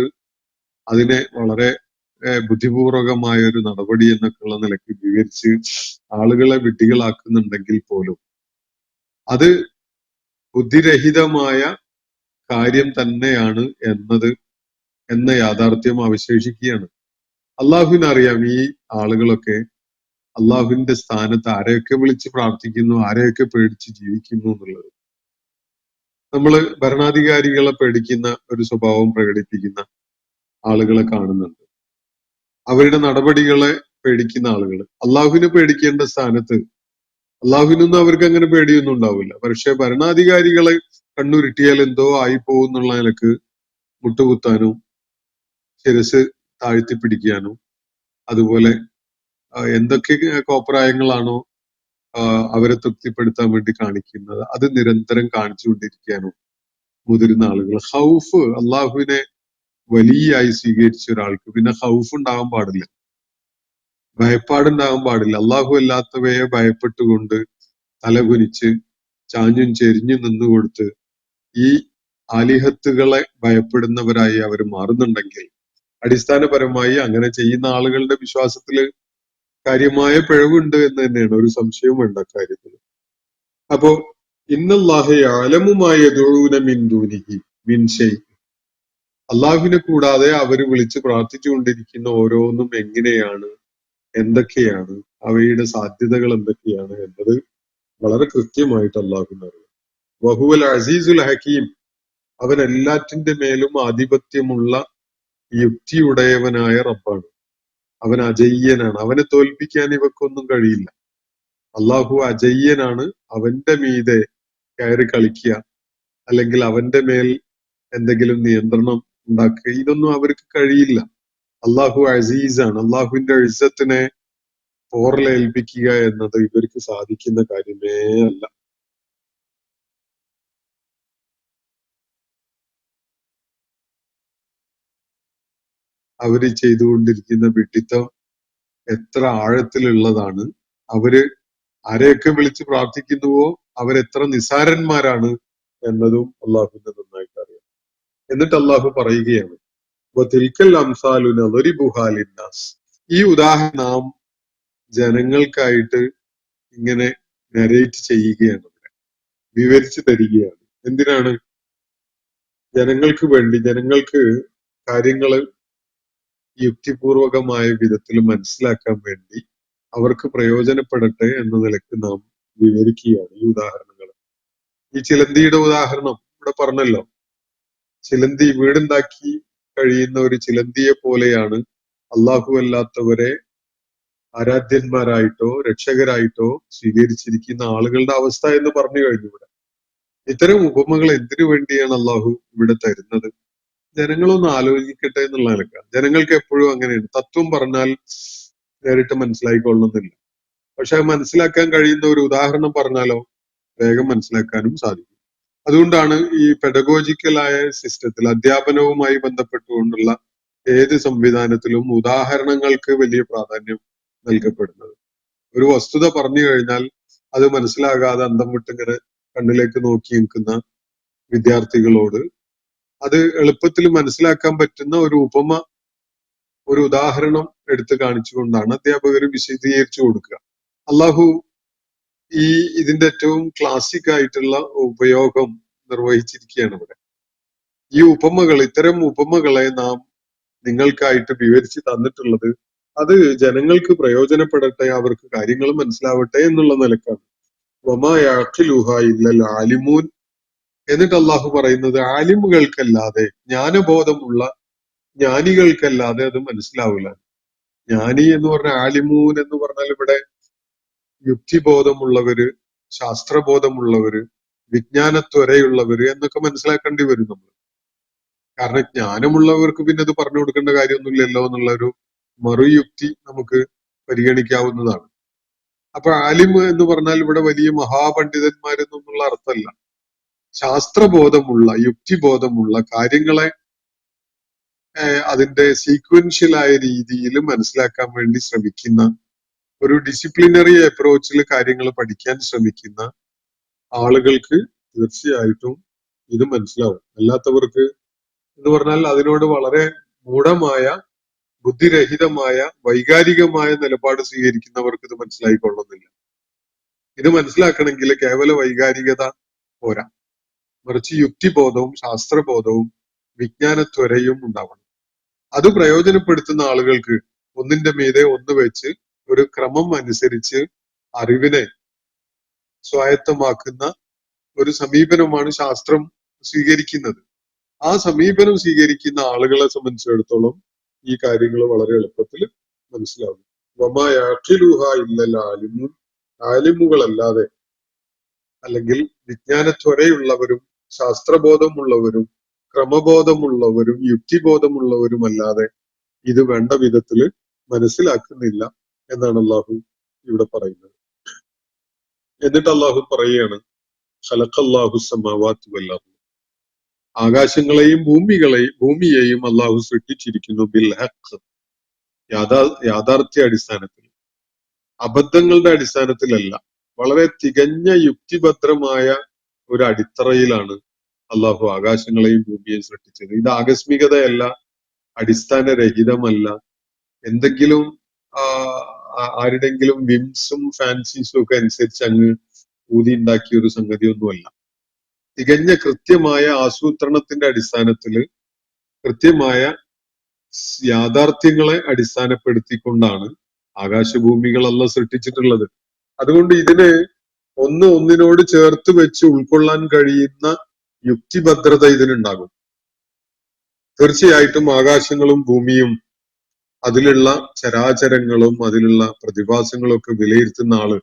അതിനെ വളരെ ബുദ്ധിപൂർവകമായ ഒരു നടപടി എന്നൊക്കെയുള്ള നിലയ്ക്ക് വിവരിച്ച് ആളുകളെ വിഡ്ഢികളാക്കുന്നുണ്ടെങ്കിൽ പോലും അത് ബുദ്ധിരഹിതമായ കാര്യം തന്നെയാണ് എന്ന യാഥാർത്ഥ്യം അവശേഷിക്കുകയാണ്. അള്ളാഹുവിനറിയാം ഈ ആളുകളൊക്കെ അള്ളാഹുവിന്റെ സ്ഥാനത്ത് ആരെയൊക്കെ വിളിച്ച് പ്രാർത്ഥിക്കുന്നു, ആരെയൊക്കെ പേടിച്ച് ജീവിക്കുന്നു എന്നുള്ളത്. നമ്മള് ഭരണാധികാരികളെ പേടിക്കുന്ന ഒരു സ്വഭാവം പ്രകടിപ്പിക്കുന്ന ആളുകളെ കാണുന്നുണ്ട്, അവരുടെ നടപടികളെ പേടിക്കുന്ന ആളുകൾ. അള്ളാഹുവിനെ പേടിക്കേണ്ട സ്ഥാനത്ത് അള്ളാഹുവിനൊന്നും അവർക്ക് അങ്ങനെ പേടിയൊന്നും ഉണ്ടാവില്ല. പക്ഷെ ഭരണാധികാരികളെ കണ്ണുരുട്ടിയാൽ എന്തോ ആയിപ്പോകുന്നുള്ള നിലക്ക് മുട്ടുകുത്താനും ശിരസ് താഴ്ത്തിപ്പിടിക്കാനും അതുപോലെ എന്തൊക്കെ കോപ്രായങ്ങളാണോ അവരെ തൃപ്തിപ്പെടുത്താൻ വേണ്ടി കാണിക്കുന്നത് അത് നിരന്തരം കാണിച്ചുകൊണ്ടിരിക്കാനും മുതിരുന്ന ആളുകൾ. ഹൗഫ്, അള്ളാഹുവിനെ വലിയായി സ്വീകരിച്ച ഒരാൾക്ക് പിന്നെ ഹൗഫ് ഉണ്ടാകാൻ പാടില്ല, ഭയപ്പാടുണ്ടാകാൻ പാടില്ല. അള്ളാഹു അല്ലാത്തവയെ ഭയപ്പെട്ടുകൊണ്ട് തലകുനിച്ച് ചാഞ്ഞും ചെരിഞ്ഞും നിന്നുകൊടുത്ത് ഈ ആലിഹത്തുകളെ ഭയപ്പെടുന്നവരായി അവർ മാറുന്നുണ്ടെങ്കിൽ അടിസ്ഥാനപരമായി അങ്ങനെ ചെയ്യുന്ന ആളുകളുടെ വിശ്വാസത്തില് കാര്യമായ പിഴവുണ്ട് എന്ന് തന്നെയാണ്, ഒരു സംശയവും വേണ്ട കാര്യത്തിൽ. അപ്പോ ഇന്നല്ലാഹ യഅലമു മാ യദഊന മിൻ ദൂനിഹി മിൻ ശൈഇ, അള്ളാഹുവിനെ കൂടാതെ അവർ വിളിച്ച് പ്രാർത്ഥിച്ചുകൊണ്ടിരിക്കുന്ന ഓരോന്നും എങ്ങനെയാണ്, എന്തൊക്കെയാണ്, അവയുടെ സാധ്യതകൾ എന്തൊക്കെയാണ് എന്നത് വളരെ കൃത്യമായിട്ട് അള്ളാഹുവിന് അറിയാം. വഹുവൽ അസീസുൽ ഹക്കീം, അവൻ എല്ലാറ്റിന്റെ മേലും ആധിപത്യമുള്ള യുക്തിയുടയവനായ റബ്ബാണ്. അവൻ അജയ്യനാണ്. അവനെ തോൽപ്പിക്കാൻ ഇവക്കൊന്നും കഴിയില്ല. അള്ളാഹു അജയ്യനാണ്. അവന്റെ മീതെ കയറി കളിക്കുക അല്ലെങ്കിൽ അവന്റെ മേൽ എന്തെങ്കിലും നിയന്ത്രണം ഉണ്ടാക്കുക, ഇതൊന്നും അവർക്ക് കഴിയില്ല. അള്ളാഹു അസീസാണ്. അള്ളാഹുവിന്റെ ഇസ്സത്തിനെ പോറലേൽപ്പിക്കുക എന്നത് ഇവർക്ക് സാധിക്കുന്ന കാര്യമേ അല്ല. അവര് ചെയ്തുകൊണ്ടിരിക്കുന്ന വിഡ്ഢിത്തം എത്ര ആഴത്തിലുള്ളതാണ്. അവര് ആരെയൊക്കെ വിളിച്ച് പ്രാർത്ഥിക്കുന്നുവോ അവരെത്ര നിസാരന്മാരാണ് എന്നതും അള്ളാഹുവിന് നന്നായിട്ട് അറിയാം. എന്നിട്ട് അള്ളാഹു പറയുകയാണ്, ഈ ഉദാഹരണം നാം ജനങ്ങൾക്കായിട്ട് ഇങ്ങനെ നരേറ്റ് ചെയ്യുകയാണ്, വിവരിച്ചു തരികയാണ്. എന്തിനാണ്? ജനങ്ങൾക്ക് വേണ്ടി, ജനങ്ങൾക്ക് കാര്യങ്ങള് യുക്തിപൂർവകമായ വിധത്തിൽ മനസ്സിലാക്കാൻ വേണ്ടി അവർക്ക് പ്രയോജനപ്പെടട്ടെ എന്ന നിലക്ക് നാം വിവരിക്കുകയാണ് ഈ ഉദാഹരണങ്ങൾ. ഈ ചിലന്തിയുടെ ഉദാഹരണം ഇവിടെ പറഞ്ഞല്ലോ. ചിലന്തി വീടുണ്ടാക്കി കഴിയുന്ന ഒരു ചിലന്തിയെ പോലെയാണ് അള്ളാഹു അല്ലാത്തവരെ ആരാധ്യന്മാരായിട്ടോ രക്ഷകരായിട്ടോ സ്വീകരിച്ചിരിക്കുന്ന ആളുകളുടെ അവസ്ഥ എന്ന് പറഞ്ഞു കഴിഞ്ഞു. ഇവിടെ ഇത്തരം ഉപമകൾ എന്തിനു വേണ്ടിയാണ് അള്ളാഹു ഇവിടെ തരുന്നത്? ജനങ്ങളൊന്ന് ആലോചിക്കട്ടെ എന്നുള്ള നിലക്കാണ്. ജനങ്ങൾക്ക് എപ്പോഴും അങ്ങനെയാണ്, തത്വം പറഞ്ഞാൽ നേരിട്ട് മനസ്സിലായിക്കൊള്ളുന്നില്ല. പക്ഷെ മനസ്സിലാക്കാൻ കഴിയുന്ന ഒരു ഉദാഹരണം പറഞ്ഞാലോ വേഗം മനസ്സിലാക്കാനും സാധിക്കും. അതുകൊണ്ടാണ് ഈ പെഡഗോജിക്കലായ സിസ്റ്റത്തിൽ, അധ്യാപനവുമായി ബന്ധപ്പെട്ടുകൊണ്ടുള്ള ഏത് സംവിധാനത്തിലും ഉദാഹരണങ്ങൾക്ക് വലിയ പ്രാധാന്യം നൽകപ്പെടുന്നത്. ഒരു വസ്തുത പറഞ്ഞു കഴിഞ്ഞാൽ അത് മനസ്സിലാകാതെ അന്തം വിട്ടിങ്ങനെ കണ്ണിലേക്ക് നോക്കി നിൽക്കുന്ന വിദ്യാർത്ഥികളോട് അത് എളുപ്പത്തിൽ മനസ്സിലാക്കാൻ പറ്റുന്ന ഒരു ഉപമ, ഒരു ഉദാഹരണം എടുത്തു കാണിച്ചുകൊണ്ടാണ് അധ്യാപകർ വിശദീകരിച്ചു കൊടുക്കുക. അള്ളാഹു ഇതിന്റെ ഏറ്റവും ക്ലാസിക് ആയിട്ടുള്ള ഉപയോഗം നിർവഹിച്ചിരിക്കുകയാണ് ഇവിടെ. ഈ ഉപമകൾ, ഇത്തരം ഉപമകളെ നാം നിങ്ങൾക്കായിട്ട് വിവരിച്ച് തന്നിട്ടുള്ളത് അത് ജനങ്ങൾക്ക് പ്രയോജനപ്പെടട്ടെ, അവർക്ക് കാര്യങ്ങൾ മനസ്സിലാവട്ടെ എന്നുള്ള നിലക്കാണ്. വമാ യഅഖിലുഹ ഇല്ലൽ ആലിമൂൻ. എന്നിട്ട് അള്ളാഹു പറയുന്നത് ആലിമുകൾക്കല്ലാതെ, ജ്ഞാനബോധമുള്ള ജ്ഞാനികൾക്കല്ലാതെ അത് മനസ്സിലാവില്ല. ജ്ഞാനി എന്ന് പറഞ്ഞ, ആലിമൂൻ എന്ന് പറഞ്ഞാൽ ഇവിടെ യുക്തിബോധമുള്ളവര്, ശാസ്ത്രബോധമുള്ളവര്, വിജ്ഞാനത്വരയുള്ളവര് എന്നൊക്കെ മനസ്സിലാക്കേണ്ടി വരും നമ്മൾ. കാരണം ജ്ഞാനമുള്ളവർക്ക് പിന്നെ അത് പറഞ്ഞു കൊടുക്കേണ്ട കാര്യമൊന്നുമില്ലല്ലോ എന്നുള്ളൊരു മറുയുക്തി നമുക്ക് പരിഗണിക്കാവുന്നതാണ്. അപ്പൊ ആലിം എന്ന് പറഞ്ഞാൽ ഇവിടെ വലിയ മഹാപണ്ഡിതന്മാരെന്നുള്ള അർത്ഥമല്ല. ശാസ്ത്രബോധമുള്ള, യുക്തിബോധമുള്ള, കാര്യങ്ങളെ അതിന്റെ സീക്വൻഷ്യലായ രീതിയിൽ മനസ്സിലാക്കാൻ വേണ്ടി ശ്രമിക്കുന്ന, ഒരു ഡിസിപ്ലിനറി അപ്രോച്ചിൽ കാര്യങ്ങൾ പഠിക്കാൻ ശ്രമിക്കുന്ന ആളുകൾക്ക് തീർച്ചയായിട്ടും ഇത് മനസ്സിലാവും. അല്ലാത്തവർക്ക് എന്ന് പറഞ്ഞാൽ അതിനോട് വളരെ മൂഢമായ, ബുദ്ധിരഹിതമായ, വൈകാരികമായ നിലപാട് സ്വീകരിക്കുന്നവർക്ക് ഇത് മനസ്സിലായിക്കൊള്ളുന്നില്ല. ഇത് മനസ്സിലാക്കണമെങ്കിൽ കേവല വൈകാരികത പോരാ, മറിച്ച് യുക്തിബോധവും ശാസ്ത്രബോധവും വിജ്ഞാനത്വരയും ഉണ്ടാവണം. അത് പ്രയോജനപ്പെടുത്തുന്ന ആളുകൾക്ക് ഒന്നിന്റെ മീതെ ഒന്ന് വെച്ച് ഒരു ക്രമം അനുസരിച്ച് അറിവിനെ സ്വായത്തമാക്കുന്ന ഒരു സമീപനമാണ് ശാസ്ത്രം സ്വീകരിക്കുന്നത്. ആ സമീപനം സ്വീകരിക്കുന്ന ആളുകളെ സംബന്ധിച്ചിടത്തോളം ഈ കാര്യങ്ങൾ വളരെ എളുപ്പത്തിൽ മനസ്സിലാവും. വമാ യഅഖിലുഹ ഇല്ലൽ ആലിമൂൻ. ആലിമുകളല്ലാതെ, അല്ലെങ്കിൽ വിജ്ഞാനത്വരയുള്ളവരും ശാസ്ത്രബോധമുള്ളവരും ക്രമബോധമുള്ളവരും യുക്തിബോധമുള്ളവരുമല്ലാതെ ഇത് വേണ്ട വിധത്തില് മനസ്സിലാക്കുന്നില്ല എന്നാണ് അള്ളാഹു ഇവിടെ പറയുന്നത്. എന്നിട്ട് അള്ളാഹു പറയുകയാണ്, ഖലഖല്ലാഹു സമാവാതി വൽ അർദ്. ആകാശങ്ങളെയും ഭൂമിയെയും അള്ളാഹു സൃഷ്ടിച്ചിരിക്കുന്നു ബിൽ ഹഖ്, യാഥാർത്ഥ്യ അടിസ്ഥാനത്തിൽ, അബദ്ധങ്ങളുടെ അടിസ്ഥാനത്തിലല്ല. വളരെ തികഞ്ഞ യുക്തിഭദ്രമായ ഒരു അടിത്തറയിലാണ് അള്ളാഹു ആകാശങ്ങളെയും ഭൂമിയെയും സൃഷ്ടിച്ചത്. ഇത് ആകസ്മികതയല്ല, അടിസ്ഥാനരഹിതമല്ല, എന്തെങ്കിലും ആരുടെങ്കിലും വിംസും ഫാൻസീസും ഒക്കെ അനുസരിച്ച് അങ്ങ് ഊതി ഉണ്ടാക്കിയ ഒരു സംഗതിയൊന്നുമല്ല. തികഞ്ഞ കൃത്യമായ ആസൂത്രണത്തിന്റെ അടിസ്ഥാനത്തില്, കൃത്യമായ യാഥാർത്ഥ്യങ്ങളെ അടിസ്ഥാനപ്പെടുത്തിക്കൊണ്ടാണ് ആകാശഭൂമികളെല്ലാം സൃഷ്ടിച്ചിട്ടുള്ളത്. അതുകൊണ്ട് ഇതിന് ഒന്നിനോട് ചേർത്ത് വെച്ച് ഉൾക്കൊള്ളാൻ കഴിയുന്ന യുക്തിഭദ്രത ഇതിനുണ്ടാകും. തീർച്ചയായിട്ടും ആകാശങ്ങളും ഭൂമിയും അതിലുള്ള ചരാചരങ്ങളും അതിലുള്ള പ്രതിഭാസങ്ങളും ഒക്കെ വിലയിരുത്തുന്ന ആള്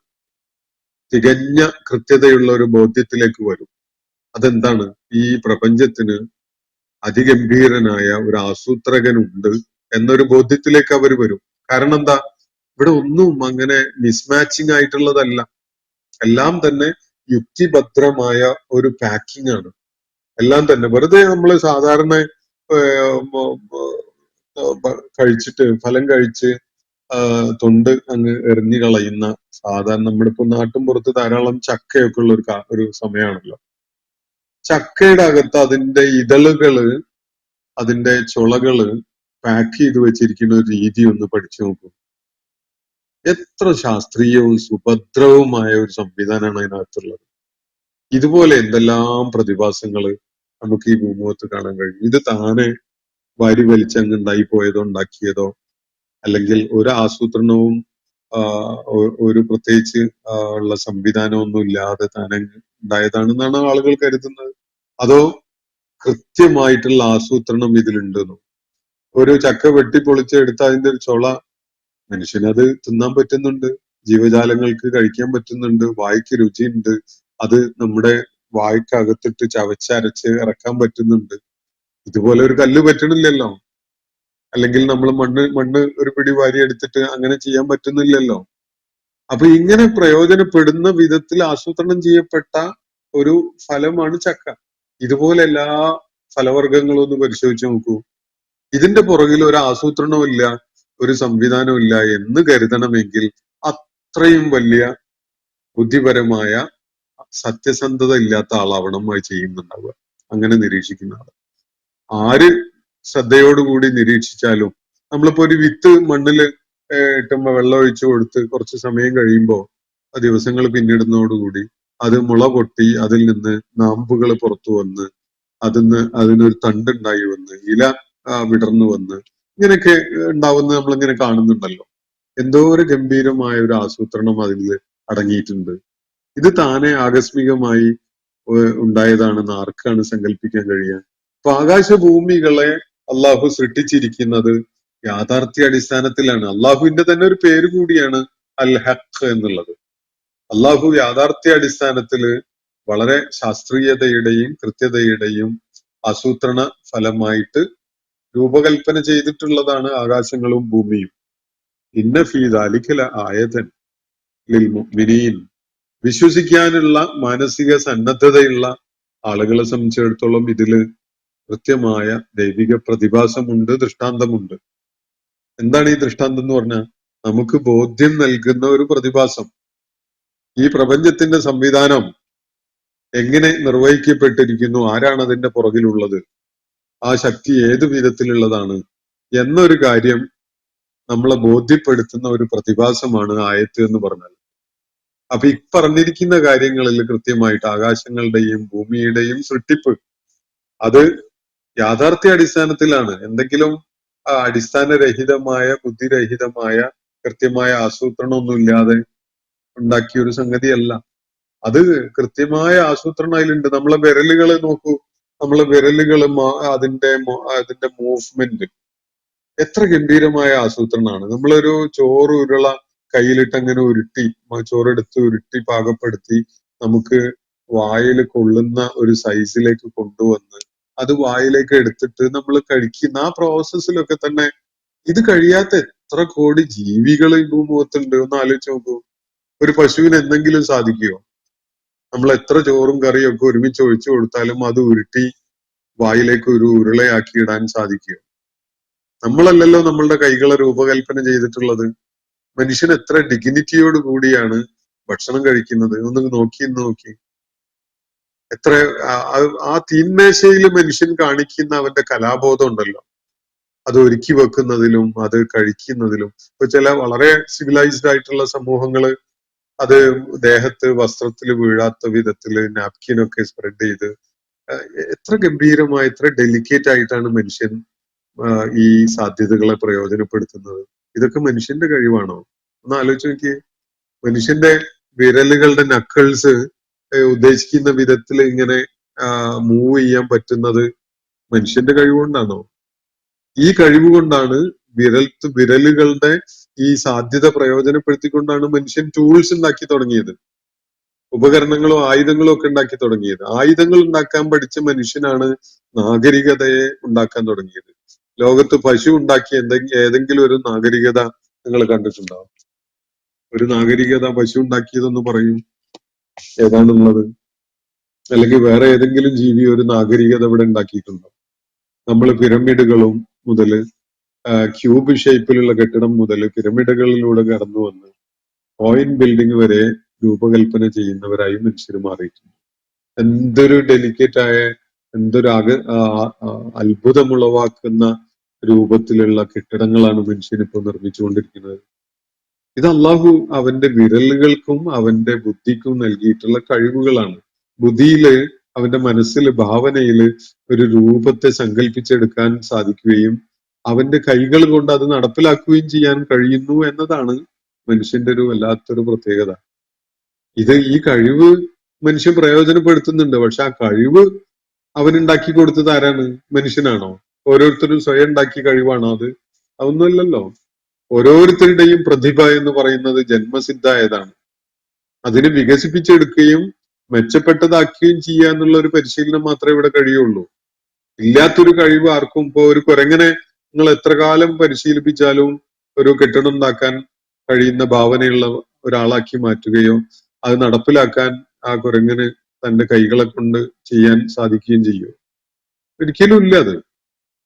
തികഞ്ഞ കൃത്യതയുള്ള ഒരു ബോധ്യത്തിലേക്ക് വരും. അതെന്താണ്? ഈ പ്രപഞ്ചത്തിന് അതിഗംഭീരനായ ഒരു ആസൂത്രകനുണ്ട് എന്നൊരു ബോധ്യത്തിലേക്ക് അവർ വരും. കാരണം എന്താ? ഇവിടെ ഒന്നും അങ്ങനെ മിസ്മാച്ചിങ് ആയിട്ടുള്ളതല്ല. എല്ലാം തന്നെ യുക്തിഭദ്രമായ ഒരു പാക്കിംഗ് ആണ്. എല്ലാം തന്നെ വെറുതെ നമ്മൾ സാധാരണ കഴിച്ചിട്ട് ഫലം കഴിച്ച് തൊണ്ട് അങ്ങ് എറിഞ്ഞു കളയുന്ന സാധാരണ നമ്മളിപ്പോ നാട്ടും പുറത്ത് ധാരാളം ചക്കയൊക്കെ ഉള്ള ഒരു സമയമാണല്ലോ. ചക്കയുടെ അകത്ത് അതിന്റെ ഇതളുകള് അതിന്റെ ചുളകള് പാക്ക് ചെയ്ത് വെച്ചിരിക്കുന്ന ഒരു രീതി ഒന്ന് പഠിച്ചു നോക്കൂ. എത്ര ശാസ്ത്രീയവും സുഭദ്രവുമായ ഒരു സംവിധാനമാണ് അതിനകത്തുള്ളത്. ഇതുപോലെ എന്തെല്ലാം പ്രതിഭാസങ്ങള് നമുക്ക് ഈ ഭൂമുഖത്ത് കാണാൻ കഴിയും. ഇത് താനെ വാരി വലിച്ചങ്ങ് ഉണ്ടായി പോയതോ ഉണ്ടാക്കിയതോ അല്ലെങ്കിൽ ഒരു ആസൂത്രണവും ഒരു പ്രത്യേകിച്ച് ഉള്ള സംവിധാനമൊന്നും ഇല്ലാതെ താനെ ഉണ്ടായതാണെന്നാണ് ആളുകൾ കരുതുന്നത്. അതോ കൃത്യമായിട്ടുള്ള ആസൂത്രണം ഇതിലുണ്ടെന്നോ? ഒരു ചക്ക വെട്ടിപ്പൊളിച്ചെടുത്ത് അതിന്റെ ഒരു ചുള മനുഷ്യനത് തിന്നാൻ പറ്റുന്നുണ്ട്, ജീവജാലങ്ങൾക്ക് കഴിക്കാൻ പറ്റുന്നുണ്ട്, വായ്ക്ക് രുചിയുണ്ട്, അത് നമ്മുടെ വായ്ക്കകത്തിട്ട് ചവച്ചരച്ച് ഇറക്കാൻ പറ്റുന്നുണ്ട്. ഇതുപോലെ ഒരു കല്ല് പറ്റണില്ലല്ലോ. അല്ലെങ്കിൽ നമ്മൾ മണ്ണ് ഒരു പിടി വാരി എടുത്തിട്ട് അങ്ങനെ ചെയ്യാൻ പറ്റുന്നില്ലല്ലോ. അപ്പൊ ഇങ്ങനെ പ്രയോജനപ്പെടുന്ന വിധത്തിൽ ആസൂത്രണം ചെയ്യപ്പെട്ട ഒരു ഫലമാണ് ചക്ക. ഇതുപോലെ എല്ലാ ഫലവർഗങ്ങളും ഒന്ന് പരിശോധിച്ച് നോക്കൂ. ഇതിന്റെ പുറകിൽ ഒരു ആസൂത്രണവും ഇല്ല, ഒരു സംവിധാനവും ഇല്ല എന്ന് കരുതണമെങ്കിൽ അത്രയും വലിയ ബുദ്ധിപരമായ സത്യസന്ധത ഇല്ലാത്ത ആളാവണം അത് ചെയ്യുന്നുണ്ടാവുക, അങ്ങനെ നിരീക്ഷിക്കുന്ന ആള്. ആര് ശ്രദ്ധയോടുകൂടി നിരീക്ഷിച്ചാലും നമ്മളിപ്പോ ഒരു വിത്ത് മണ്ണില് ഇട്ടുമ്പോ വെള്ളം ഒഴിച്ചു കൊടുത്ത് കുറച്ച് സമയം കഴിയുമ്പോ ദിവസങ്ങൾ പിന്നിടുന്നതോടുകൂടി അത് മുള പൊട്ടി അതിൽ നിന്ന് നാമ്പുകൾ പുറത്തു വന്ന് അതിനൊരു തണ്ടുണ്ടായി വന്ന് ഇല വിടർന്നു വന്ന് ഇങ്ങനെയൊക്കെ ഉണ്ടാവുന്നത് നമ്മളിങ്ങനെ കാണുന്നുണ്ടല്ലോ. എന്തോ ഒരു ഗംഭീരമായ ഒരു ആസൂത്രണം അതിൽ അടങ്ങിയിട്ടുണ്ട്. ഇത് താനെ ആകസ്മികമായി ഉണ്ടായതാണെന്ന് ആർക്കാണ് സങ്കല്പിക്കാൻ കഴിയുക? അപ്പൊ ആകാശഭൂമികളെ അള്ളാഹു സൃഷ്ടിച്ചിരിക്കുന്നത് യാഥാർത്ഥ്യ അടിസ്ഥാനത്തിലാണ്. അള്ളാഹുവിന്റെ തന്നെ ഒരു പേര് കൂടിയാണ് അൽ ഹഖ് എന്നുള്ളത്. അള്ളാഹു യാഥാർത്ഥ്യ അടിസ്ഥാനത്തില് വളരെ ശാസ്ത്രീയതയുടെയും കൃത്യതയുടെയും ആസൂത്രണ ഫലമായിട്ട് രൂപകൽപ്പന ചെയ്തിട്ടുള്ളതാണ് ആകാശങ്ങളും ഭൂമിയും. ഇന്ന ഫീ ദാലിക ലആയതൻ ലിൽ മുഅ്മിനീൻ. വിശ്വസിക്കാനുള്ള മാനസിക സന്നദ്ധതയുള്ള ആളുകളെ സംബന്ധിച്ചിടത്തോളം ഇതില് കൃത്യമായ ദൈവിക പ്രതിഭാസമുണ്ട്, ദൃഷ്ടാന്തമുണ്ട്. എന്താണ് ഈ ദൃഷ്ടാന്തം എന്ന് പറഞ്ഞാൽ? നമുക്ക് ബോധ്യം നൽകുന്ന ഒരു പ്രതിഭാസം. ഈ പ്രപഞ്ചത്തിന്റെ സംവിധാനം എങ്ങനെ നിർവഹിക്കപ്പെട്ടിരിക്കുന്നു, ആരാണ് അതിന്റെ പുറകിലുള്ളത്, ആ ശക്തി ഏതു വിധത്തിലുള്ളതാണ് എന്നൊരു കാര്യം നമ്മളെ ബോധ്യപ്പെടുത്തുന്ന ഒരു പ്രതിഭാസമാണ് ആയത്ത് എന്ന് പറഞ്ഞാൽ. അപ്പൊ ഈ പറഞ്ഞിരിക്കുന്ന കാര്യങ്ങളിൽ കൃത്യമായിട്ട് ആകാശങ്ങളുടെയും ഭൂമിയുടെയും സൃഷ്ടിപ്പ് അത് യാഥാർത്ഥ്യ അടിസ്ഥാനത്തിലാണ്. എന്തെങ്കിലും അടിസ്ഥാനരഹിതമായ ബുദ്ധിരഹിതമായ കൃത്യമായ ആസൂത്രണമൊന്നും ഇല്ലാതെ ഉണ്ടാക്കിയ ഒരു സംഗതിയല്ല. അത് കൃത്യമായ ആസൂത്രണം അതിലുണ്ട്. നമ്മളെ വിരലുകൾ നോക്കൂ, നമ്മളെ വിരലുകൾ അതിന്റെ മൂവ്മെന്റ് എത്ര ഗംഭീരമായ ആസൂത്രണമാണ്. നമ്മളൊരു ചോറ് ഉരുള കയ്യിലിട്ട് അങ്ങനെ ഉരുട്ടി ചോറെടുത്ത് ഉരുട്ടി പാകപ്പെടുത്തി നമുക്ക് വായിൽ കൊള്ളുന്ന ഒരു സൈസിലേക്ക് കൊണ്ടുവന്ന് അത് വായിലേക്ക് എടുത്തിട്ട് നമ്മൾ കഴിക്കുന്ന ആ പ്രോസസ്സിലൊക്കെ തന്നെ ഇത് കഴിയാത്ത എത്ര കോടി ജീവികൾ ഈ ഭൂമുഖത്തുണ്ട് ഒന്ന് ആലോചിച്ച് നോക്കൂ. ഒരു പശുവിന് എന്തെങ്കിലും സാധിക്കുമോ? നമ്മൾ എത്ര ചോറും കറിയും ഒക്കെ ഒരുമിച്ച് ഒഴിച്ചു കൊടുത്താലും അത് ഉരുട്ടി വായിലേക്ക് ഒരു ഉരുളയാക്കി ഇടാൻ സാധിക്കുമോ? നമ്മളല്ലല്ലോ നമ്മളുടെ കൈകളെ രൂപകൽപ്പന ചെയ്തിട്ടുള്ളത്. മനുഷ്യൻ എത്ര ഡിഗ്നിറ്റിയോട് കൂടിയാണ് ഭക്ഷണം കഴിക്കുന്നത് ഒന്ന് നോക്കി. എത്ര ആ തീന്മേശയിൽ മനുഷ്യൻ കാണിക്കുന്ന അവന്റെ കലാബോധം ഉണ്ടല്ലോ, അത് ഒരുക്കി വെക്കുന്നതിലും അത് കഴിക്കുന്നതിലും. ഇപ്പൊ ചില വളരെ സിവിലൈസ്ഡ് ആയിട്ടുള്ള സമൂഹങ്ങള് അത് ദേഹത്ത് വസ്ത്രത്തിൽ വീഴാത്ത വിധത്തില് നാപ്കിനൊക്കെ സ്പ്രെഡ് ചെയ്ത് എത്ര ഗംഭീരമായി എത്ര ഡെലിക്കേറ്റ് ആയിട്ടാണ് മനുഷ്യൻ ഈ സാധ്യതകളെ പ്രയോജനപ്പെടുത്തുന്നത്. ഇതൊക്കെ മനുഷ്യന്റെ കഴിവാണോ? ഒന്ന് ആലോചിച്ച് നോക്കിയേ. മനുഷ്യന്റെ വിരലുകളുടെ നക്കിൾസ് ഉദ്ദേശിക്കുന്ന വിധത്തിൽ ഇങ്ങനെ മൂവ് ചെയ്യാൻ പറ്റുന്നത് മനുഷ്യന്റെ കഴിവുകൊണ്ടാണോ? ഈ കഴിവ് കൊണ്ടാണ് വിരലുകളുടെ ഈ സാധ്യത പ്രയോജനപ്പെടുത്തിക്കൊണ്ടാണ് മനുഷ്യൻ ടൂൾസ് ഉണ്ടാക്കി തുടങ്ങിയത്, ഉപകരണങ്ങളും ആയുധങ്ങളും ഒക്കെ ഉണ്ടാക്കി തുടങ്ങിയത്. ആയുധങ്ങൾ ഉണ്ടാക്കാൻ പഠിച്ച മനുഷ്യനാണ് നാഗരികതയെ ഉണ്ടാക്കാൻ തുടങ്ങിയത്. ലോകത്ത് പശു ഉണ്ടാക്കിയ ഏതെങ്കിലും ഒരു നാഗരികത നിങ്ങൾ കണ്ടിട്ടുണ്ടോ? ഒരു നാഗരികത പശു ഉണ്ടാക്കിയതെന്ന് പറയും, ഏതാണുള്ളത്? അല്ലെങ്കിൽ വേറെ ഏതെങ്കിലും ജീവി ഒരു നാഗരികത ഇവിടെ ഉണ്ടാക്കിയിട്ടുണ്ടോ? നമ്മൾ പിരമിഡുകളും മുതല് ക്യൂബ് ഷേപ്പിലുള്ള കെട്ടിടം മുതൽ പിരമിഡുകളിലൂടെ കടന്നു വന്ന് പോയിന്റ് ബിൽഡിംഗ് വരെ രൂപകൽപ്പന ചെയ്യുന്നവരായി മനുഷ്യർ മാറിയിട്ടുണ്ട്. എന്തൊരു ഡെലിക്കേറ്റ് ആയ, എന്തൊരു അത്ഭുതമുളവാക്കുന്ന രൂപത്തിലുള്ള കെട്ടിടങ്ങളാണ് മനുഷ്യൻ ഇപ്പോൾ നിർമ്മിച്ചുകൊണ്ടിരിക്കുന്നത്. ഇത് അള്ളാഹു അവന്റെ വിരലുകൾക്കും അവന്റെ ബുദ്ധിക്കും നൽകിയിട്ടുള്ള കഴിവുകളാണ്. ബുദ്ധിയില്, അവന്റെ മനസ്സില്, ഭാവനയില് ഒരു രൂപത്തെ സങ്കല്പിച്ചെടുക്കാൻ സാധിക്കുകയും അവന്റെ കൈകൾ കൊണ്ട് അത് നടപ്പിലാക്കുകയും ചെയ്യാൻ കഴിയുന്നു എന്നതാണ് മനുഷ്യന്റെ ഒരു വല്ലാത്തൊരു പ്രത്യേകത. ഈ കഴിവ് മനുഷ്യൻ പ്രയോജനപ്പെടുത്തുന്നുണ്ട്. പക്ഷെ ആ കഴിവ് അവനുണ്ടാക്കി കൊടുത്തത് ആരാണ്? മനുഷ്യനാണോ? ഓരോരുത്തരും സ്വയം ഉണ്ടാക്കിയ കഴിവാണോ അത്? അതൊന്നുമല്ലല്ലോ. ഓരോരുത്തരുടെയും പ്രതിഭ എന്ന് പറയുന്നത് ജന്മസിദ്ധായതാണ്. അതിനെ വികസിപ്പിച്ചെടുക്കുകയും മെച്ചപ്പെട്ടതാക്കുകയും ചെയ്യുക എന്നുള്ള ഒരു പരിശീലനം മാത്രമേ ഇവിടെ കഴിയുള്ളൂ. ഇല്ലാത്തൊരു കഴിവ് ആർക്കും, ഇപ്പോ ഒരു കുരങ്ങനെ നിങ്ങൾ എത്ര കാലം പരിശീലിപ്പിച്ചാലും ഒരു കെട്ടിടം ഉണ്ടാക്കാൻ കഴിയുന്ന ഭാവനയുള്ള ഒരാളാക്കി മാറ്റുകയോ അത് നടപ്പിലാക്കാൻ ആ കുരങ്ങന് തന്റെ കൈകളെ കൊണ്ട് ചെയ്യാൻ സാധിക്കുകയും ചെയ്യും? ഒരിക്കലും ഇല്ല അത്.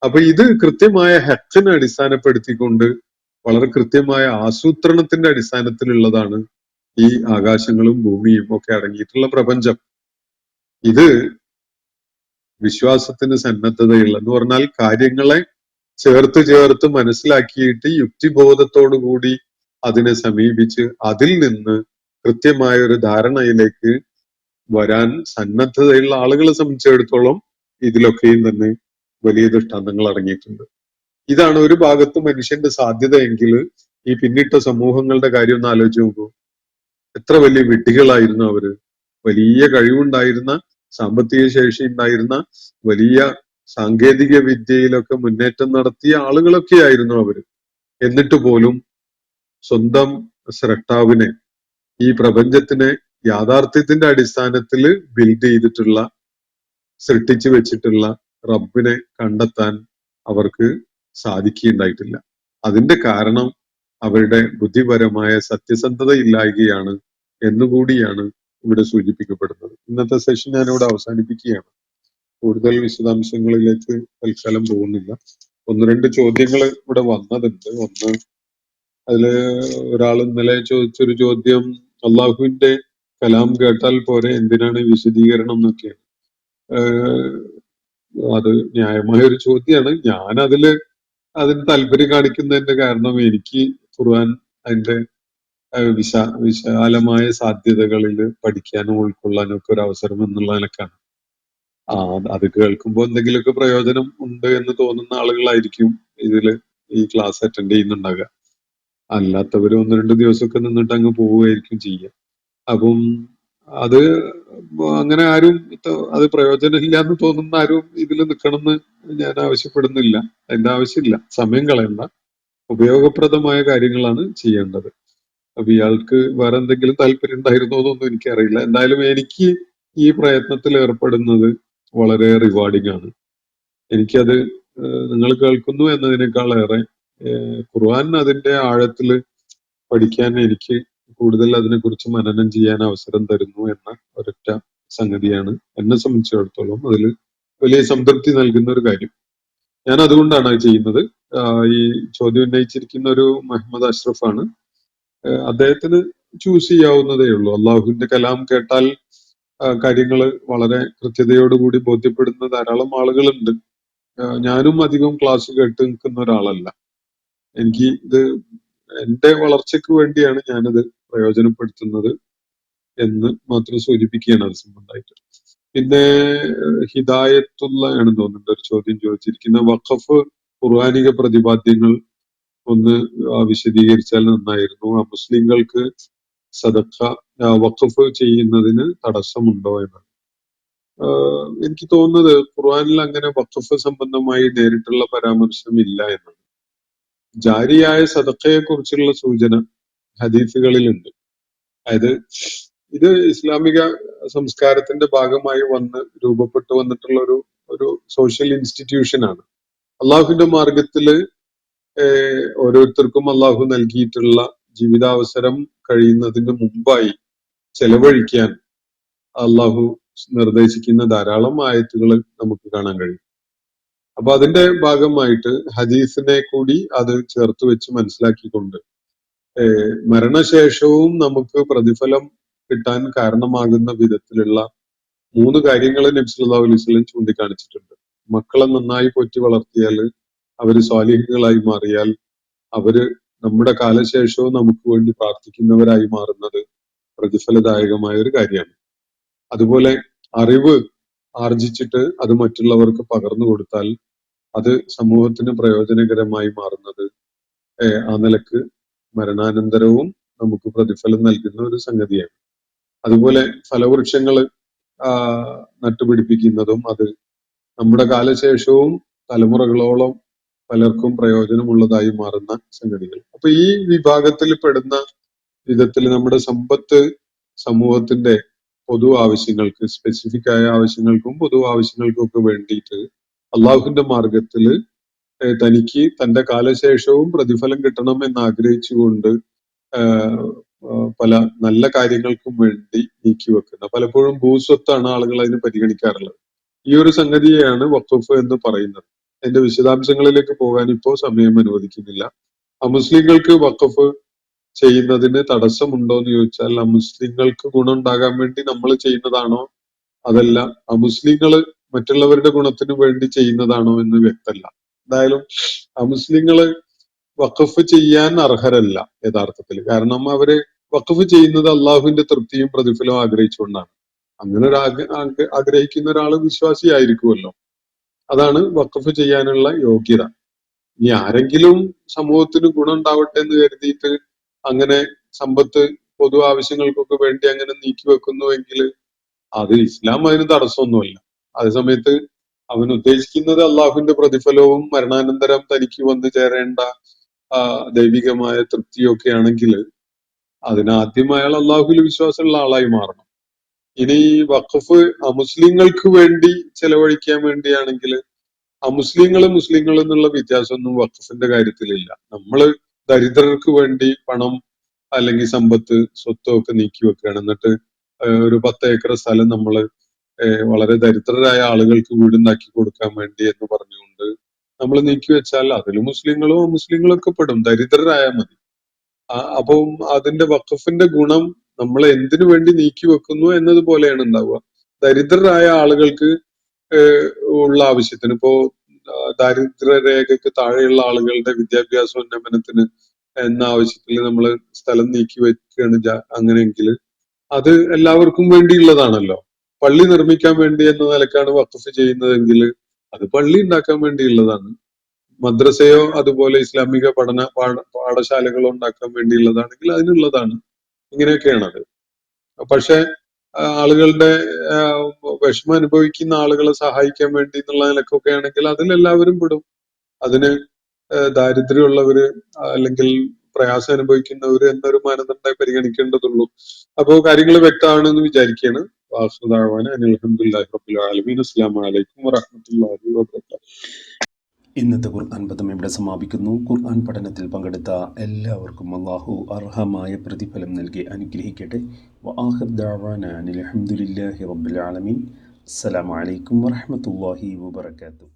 അപ്പൊ ഇത് കൃത്യമായ ഹെക്കിനെ അടിസ്ഥാനപ്പെടുത്തിക്കൊണ്ട് വളരെ കൃത്യമായ ആസൂത്രണത്തിന്റെ അടിസ്ഥാനത്തിലുള്ളതാണ് ഈ ആകാശങ്ങളും ഭൂമിയും ഒക്കെ അടങ്ങിയിട്ടുള്ള പ്രപഞ്ചം. ഇത് വിശ്വാസത്തിന് സന്നദ്ധതയുള്ള എന്ന് പറഞ്ഞാൽ കാര്യങ്ങളെ ചേർത്ത് മനസ്സിലാക്കിയിട്ട് യുക്തിബോധത്തോടു കൂടി അതിനെ സമീപിച്ച് അതിൽ നിന്ന് കൃത്യമായ ഒരു ധാരണയിലേക്ക് വരാൻ സന്നദ്ധതയുള്ള ആളുകളെ സംബന്ധിച്ചിടത്തോളം ഇതിലൊക്കെയും തന്നെ വലിയ ദൃഷ്ടാന്തങ്ങൾ അടങ്ങിയിട്ടുണ്ട്. ഇതാണ് ഒരു ഭാഗത്ത് മനുഷ്യന്റെ സാധ്യത എങ്കിൽ ഈ പിന്നിട്ട സമൂഹങ്ങളുടെ കാര്യം ഒന്ന് ആലോചിച്ച് നോക്കൂ. എത്ര വലിയ വിഡ്ഢികളായിരുന്നു അവര്. വലിയ കഴിവുണ്ടായിരുന്ന, സാമ്പത്തിക ശേഷി ഉണ്ടായിരുന്ന, വലിയ സാങ്കേതിക വിദ്യയിലൊക്കെ മുന്നേറ്റം നടത്തിയ ആളുകളൊക്കെ ആയിരുന്നു അവര്. എന്നിട്ട് പോലും സ്വന്തം സ്രഷ്ടാവിനെ, ഈ പ്രപഞ്ചത്തിനെ യാഥാർത്ഥ്യത്തിന്റെ അടിസ്ഥാനത്തിൽ ബിൽഡ് ചെയ്തിട്ടുള്ള, സൃഷ്ടിച്ചു വെച്ചിട്ടുള്ള റബ്ബിനെ കണ്ടെത്താൻ അവർക്ക് സാധിക്കുകയുണ്ടായിട്ടില്ല. അതിന്റെ കാരണം അവരുടെ ബുദ്ധിപരമായ സത്യസന്ധത ഇല്ലായ്കയാണ് എന്നുകൂടിയാണ് ഇവിടെ സൂചിപ്പിക്കപ്പെടുന്നത്. ഇന്നത്തെ സെഷൻ ഞാനിവിടെ അവസാനിപ്പിക്കുകയാണ്. കൂടുതൽ വിശദാംശങ്ങളിലേക്ക് തൽക്കാലം പോകുന്നില്ല. ഒന്ന് രണ്ട് ചോദ്യങ്ങൾ ഇവിടെ വന്നതുണ്ട്. ഒന്ന്, അതില് ഒരാൾ ഇന്നലെ ചോദിച്ചൊരു ചോദ്യം, അള്ളാഹുവിന്റെ കലാം കേട്ടാൽ പോരെ, എന്തിനാണ് വിശദീകരണം എന്നൊക്കെയാണ്. അത് ന്യായമായ ഒരു ചോദ്യമാണ്. ഞാൻ അതിന് താല്പര്യം കാണിക്കുന്നതിന്റെ കാരണം എനിക്ക് ഖുർആൻ അതിന്റെ വിശാലമായ സാധ്യതകളിൽ പഠിക്കാനും ഉൾക്കൊള്ളാനും ഒക്കെ ഒരു അവസരം എന്നുള്ള നിലക്കാണ്. അത് കേൾക്കുമ്പോൾ എന്തെങ്കിലുമൊക്കെ പ്രയോജനം ഉണ്ട് എന്ന് തോന്നുന്ന ആളുകളായിരിക്കും ഈ ക്ലാസ് അറ്റൻഡ് ചെയ്യുന്നുണ്ടാകുക. അല്ലാത്തവര് ഒന്ന് രണ്ട് ദിവസമൊക്കെ നിന്നിട്ട് അങ്ങ് പോവുകയായിരിക്കും ചെയ്യുക. അപ്പം അത് അങ്ങനെ ആരും അത് പ്രയോജനമില്ല എന്ന് തോന്നുന്ന ആരും ഇതിൽ നിൽക്കണമെന്ന് ഞാൻ ആവശ്യപ്പെടുന്നില്ല. അതിന്റെ ആവശ്യമില്ല. സമയം കളയണ്ട. ഉപയോഗപ്രദമായ കാര്യങ്ങളാണ് ചെയ്യേണ്ടത്. അപ്പൊ ഇയാൾക്ക് വേറെ എന്തെങ്കിലും താല്പര്യം ഉണ്ടായിരുന്നോ എന്നൊന്നും എനിക്കറിയില്ല. എന്തായാലും എനിക്ക് ഈ പ്രയത്നത്തിൽ ഏർപ്പെടുന്നത് വളരെ റിവാർഡിംഗ് ആണ്. എനിക്കത് നിങ്ങൾ കേൾക്കുന്നു എന്നതിനേക്കാളേറെ ഖുർആൻ അതിന്റെ ആഴത്തില് പഠിക്കാൻ എനിക്ക് കൂടുതൽ അതിനെക്കുറിച്ച് മനനം ചെയ്യാൻ അവസരം തരുന്നു എന്ന ഒരൊറ്റ സംഗതിയാണ് എന്നെ സംബന്ധിച്ചിടത്തോളം അതിൽ വലിയ സംതൃപ്തി നൽകുന്ന ഒരു കാര്യം. ഞാൻ അതുകൊണ്ടാണ് അത് ചെയ്യുന്നത്. ഈ ചോദ്യം ഉന്നയിച്ചിരിക്കുന്ന ഒരു മുഹമ്മദ് അഷ്റഫ് ആണ്. അദ്ദേഹത്തിന് ചൂസ് ചെയ്യാവുന്നതേ ഉള്ളൂ. അള്ളാഹുവിന്റെ കലാം കേട്ടാൽ കാര്യങ്ങൾ വളരെ കൃത്യതയോടുകൂടി ബോധ്യപ്പെടുന്ന ധാരാളം ആളുകളുണ്ട്. ഞാനും അധികം ക്ലാസ് കേട്ട് നിൽക്കുന്ന ഒരാളല്ല. എനിക്ക് ഇത് എന്റെ വളർച്ചയ്ക്ക് വേണ്ടിയാണ് ഞാനത് പ്രയോജനപ്പെടുത്തുന്നത് എന്ന് മാത്രം സൂചിപ്പിക്കുകയാണ് അത് സംബന്ധമായിട്ട്. പിന്നെ ഹിദായത്തുള്ള ആണെന്ന് തോന്നുന്നുണ്ട് ഒരു ചോദ്യം ചോദിച്ചിരിക്കുന്ന, വഖഫ് ഖുർആനിക പ്രതിപാദ്യങ്ങൾ ഒന്ന് വിശദീകരിച്ചാൽ നന്നായിരുന്നു. മുസ്ലിങ്ങൾക്ക് സദഖ വഖഫ് ചെയ്യുന്നതിന് തടസ്സമുണ്ടോ എന്നാണ്. എനിക്ക് തോന്നുന്നത് ഖുർആനിൽ അങ്ങനെ വഖഫ് സംബന്ധമായി നേരിട്ടുള്ള പരാമർശം ഇല്ല എന്നാണ്. ജാരിയായ സദഖയെ കുറിച്ചുള്ള സൂചന ഹദീസുകളിലുണ്ട്. അതായത് ഇത് ഇസ്ലാമിക സംസ്കാരത്തിന്റെ ഭാഗമായി രൂപപ്പെട്ടു വന്നിട്ടുള്ള ഒരു സോഷ്യൽ ഇൻസ്റ്റിറ്റ്യൂഷൻ ആണ്. അള്ളാഹുവിന്റെ മാർഗത്തില് ഓരോരുത്തർക്കും അള്ളാഹു നൽകിയിട്ടുള്ള ജീവിതാവസരം കഴിയുന്നതിന് മുമ്പായി ചെലവഴിക്കാൻ അള്ളാഹു നിർദ്ദേശിക്കുന്ന ധാരാളം ആയത്തുകൾ നമുക്ക് കാണാൻ കഴിയും. അപ്പൊ അതിന്റെ ഭാഗമായിട്ട് ഹദീസിനെ കൂടി അത് ചേർത്ത് വെച്ച് മനസ്സിലാക്കിക്കൊണ്ട് മരണശേഷവും നമുക്ക് പ്രതിഫലം കിട്ടാൻ കാരണമാകുന്ന വിധത്തിലുള്ള 3 കാര്യങ്ങൾ നബി സല്ലല്ലാഹു അലൈഹി വസല്ലം ചൂണ്ടിക്കാണിച്ചിട്ടുണ്ട്. മക്കളെ നന്നായി പോറ്റി വളർത്തിയാൽ, അവര് സ്വാലിഹീങ്ങളായി മാറിയാൽ, അവര് നമ്മുടെ കാലശേഷവും നമുക്ക് വേണ്ടി പ്രാർത്ഥിക്കുന്നവരായി മാറുന്നത് പ്രതിഫലദായകമായ ഒരു കാര്യമാണ്. അതുപോലെ അറിവ് ആർജിച്ചിട്ട് അത് മറ്റുള്ളവർക്ക് പകർന്നു കൊടുത്താൽ അത് സമൂഹത്തിന് പ്രയോജനകരമായി മാറുന്നത് ആ നിലക്ക് മരണാനന്തരവും നമുക്ക് പ്രതിഫലം നൽകുന്ന ഒരു സംഗതിയാണ്. അതുപോലെ ഫലവൃക്ഷങ്ങൾ നട്ടുപിടിപ്പിക്കുന്നതും അത് നമ്മുടെ കാലശേഷവും തലമുറകളോളം പലർക്കും പ്രയോജനമുള്ളതായി മാറുന്ന സംഗതികൾ. അപ്പൊ ഈ വിഭാഗത്തിൽ പെടുന്ന വിധത്തിൽ നമ്മുടെ സമ്പത്ത് സമൂഹത്തിന്റെ പൊതു ആവശ്യങ്ങൾക്ക്, സ്പെസിഫിക് ആയ ആവശ്യങ്ങൾക്കും പൊതു ആവശ്യങ്ങൾക്കും ഒക്കെ വേണ്ടിയിട്ട് അള്ളാഹുവിന്റെ മാർഗത്തില് തനിക്ക് തന്റെ കാലശേഷവും പ്രതിഫലം കിട്ടണം എന്ന് ആഗ്രഹിച്ചുകൊണ്ട് പല നല്ല കാര്യങ്ങൾക്കും വേണ്ടി നീക്കിവെക്കുന്ന, പലപ്പോഴും ഭൂസ്വത്താണ് ആളുകൾ അതിന് പരിഗണിക്കാറുള്ളത്. ഈ ഒരു സംഗതിയെയാണ് വഖഫ് എന്ന് പറയുന്നത്. അതിന്റെ വിശദാംശങ്ങളിലേക്ക് പോകാൻ ഇപ്പോൾ സമയം അനുവദിക്കുന്നില്ല. അമുസ്ലിങ്ങൾക്ക് വഖഫ് ചെയ്യുന്നതിന് തടസ്സമുണ്ടോ എന്ന് ചോദിച്ചാൽ, അമുസ്ലിങ്ങൾക്ക് ഗുണം ഉണ്ടാകാൻ വേണ്ടി നമ്മൾ ചെയ്യുന്നതാണോ അതല്ല അമുസ്ലിങ്ങള് മറ്റുള്ളവരുടെ ഗുണത്തിന് വേണ്ടി ചെയ്യുന്നതാണോ എന്ന് വ്യക്തമല്ല. എന്തായാലും അമുസ്ലിങ്ങള് വഖഫ് ചെയ്യാൻ അർഹരല്ല യഥാർത്ഥത്തിൽ. കാരണം അവര് വഖഫ് ചെയ്യുന്നത് അള്ളാഹുവിന്റെ തൃപ്തിയും പ്രതിഫലവും ആഗ്രഹിച്ചുകൊണ്ടാണ്. അങ്ങനെ ഒരു ആഗ്രഹിക്കുന്ന ഒരാൾ വിശ്വാസിയായിരിക്കുമല്ലോ. അതാണ് വഖഫ് ചെയ്യാനുള്ള യോഗ്യത. ഇനി ആരെങ്കിലും സമൂഹത്തിന് ഗുണം ഉണ്ടാവട്ടെ എന്ന് കരുതിയിട്ട് അങ്ങനെ സമ്പത്ത് പൊതു ആവശ്യങ്ങൾക്കൊക്കെ വേണ്ടി അങ്ങനെ നീക്കി വെക്കുന്നുവെങ്കിൽ അത് ഇസ്ലാം അതിന് തടസ്സമൊന്നുമല്ല. അതേസമയത്ത് അവൻ ഉദ്ദേശിക്കുന്നത് അള്ളാഹുവിന്റെ പ്രതിഫലവും മരണാനന്തരം തനിക്ക് വന്നു ചേരേണ്ട ദൈവികമായ തൃപ്തിയൊക്കെ ആണെങ്കിൽ അതിനാദ്യം അയാൾ അള്ളാഹുവിൽ വിശ്വാസമുള്ള ആളായി മാറണം. ഇനി വഖഫ് അമുസ്ലിങ്ങൾക്ക് വേണ്ടി ചെലവഴിക്കാൻ വേണ്ടിയാണെങ്കിൽ മുസ്ലിങ്ങൾ എന്നുള്ള വ്യത്യാസമൊന്നും വഖഫിന്റെ കാര്യത്തിലില്ല. നമ്മള് ദരിദ്രർക്ക് വേണ്ടി പണം അല്ലെങ്കിൽ സമ്പത്ത് സ്വത്തോ ഒക്കെ നീക്കി വെക്കുകയാണ്. എന്നിട്ട് ഒരു 10 ഏക്കർ സ്ഥലം നമ്മള് വളരെ ദരിദ്രരായ ആളുകൾക്ക് വീടുണ്ടാക്കി കൊടുക്കാൻ വേണ്ടി എന്ന് പറഞ്ഞുകൊണ്ട് നമ്മൾ നീക്കി വെച്ചാൽ അതിൽ മുസ്ലിങ്ങളും അമുസ്ലിങ്ങളും ഒക്കെ പെടും. ദരിദ്രരായാൽ മതി. അപ്പം അതിന്റെ വഖഫിന്റെ ഗുണം നമ്മൾ എന്തിനു വേണ്ടി നീക്കി വെക്കുന്നു എന്നതുപോലെയാണ് ഉണ്ടാവുക. ദരിദ്രരായ ആളുകൾക്ക് ഉള്ള ആവശ്യത്തിന്, ഇപ്പോ ദാരിദ്ര്യരേഖയ്ക്ക് താഴെയുള്ള ആളുകളുടെ വിദ്യാഭ്യാസ ഉന്നമനത്തിന് എന്ന ആവശ്യത്തിൽ നമ്മൾ സ്ഥലം നീക്കി വെക്കുകയാണ് അങ്ങനെയെങ്കിൽ അത് എല്ലാവർക്കും വേണ്ടിയുള്ളതാണല്ലോ. പള്ളി നിർമ്മിക്കാൻ വേണ്ടി എന്ന നിലക്കാണ് വഖഫ് ചെയ്യുന്നതെങ്കിൽ അത് പള്ളി ഉണ്ടാക്കാൻ വേണ്ടിയുള്ളതാണ്. മദ്രസയോ അതുപോലെ ഇസ്ലാമിക പാഠശാലകളോ ഉണ്ടാക്കാൻ വേണ്ടിയുള്ളതാണെങ്കിൽ അതിനുള്ളതാണ്. ഇങ്ങനെയൊക്കെയാണത്. പക്ഷെ ആളുകളുടെ വിഷമം അനുഭവിക്കുന്ന ആളുകളെ സഹായിക്കാൻ വേണ്ടി എന്നുള്ള നിലക്കൊക്കെ ആണെങ്കിൽ അതിലെല്ലാവരും പെടും. അതിന് ദാരിദ്ര്യമുള്ളവര് അല്ലെങ്കിൽ പ്രയാസം അനുഭവിക്കുന്നവര് എന്നൊരു മാനദണ്ഡമായി പരിഗണിക്കേണ്ടതുള്ളൂ. അപ്പോ കാര്യങ്ങൾ വ്യക്തമാണെന്ന് വിചാരിക്കുകയാണ്. അൽഹംദുലില്ലാഹി റബ്ബിൽ ആലമീൻ. അസ്സലാമു അലൈക്കും വറഹ്മത്തുള്ളാഹി വബറകാതുഹു. ഇന്നത്തെ ഖുർആൻ പദം ഇവിടെ സമാപിക്കുന്നു. ഖുർആൻ പഠനത്തിൽ പങ്കെടുത്ത എല്ലാവർക്കും അല്ലാഹു അർഹമായ പ്രതിഫലം നൽകി അനുഗ്രഹിക്കട്ടെ. വആഖിർ ദഅവാനാ അൽഹംദുലില്ലാഹി റബ്ബിൽ ആലമീൻ. അസ്സലാമു അലൈക്കും വറഹ്മത്തുള്ളാഹി വബറകാതുഹു.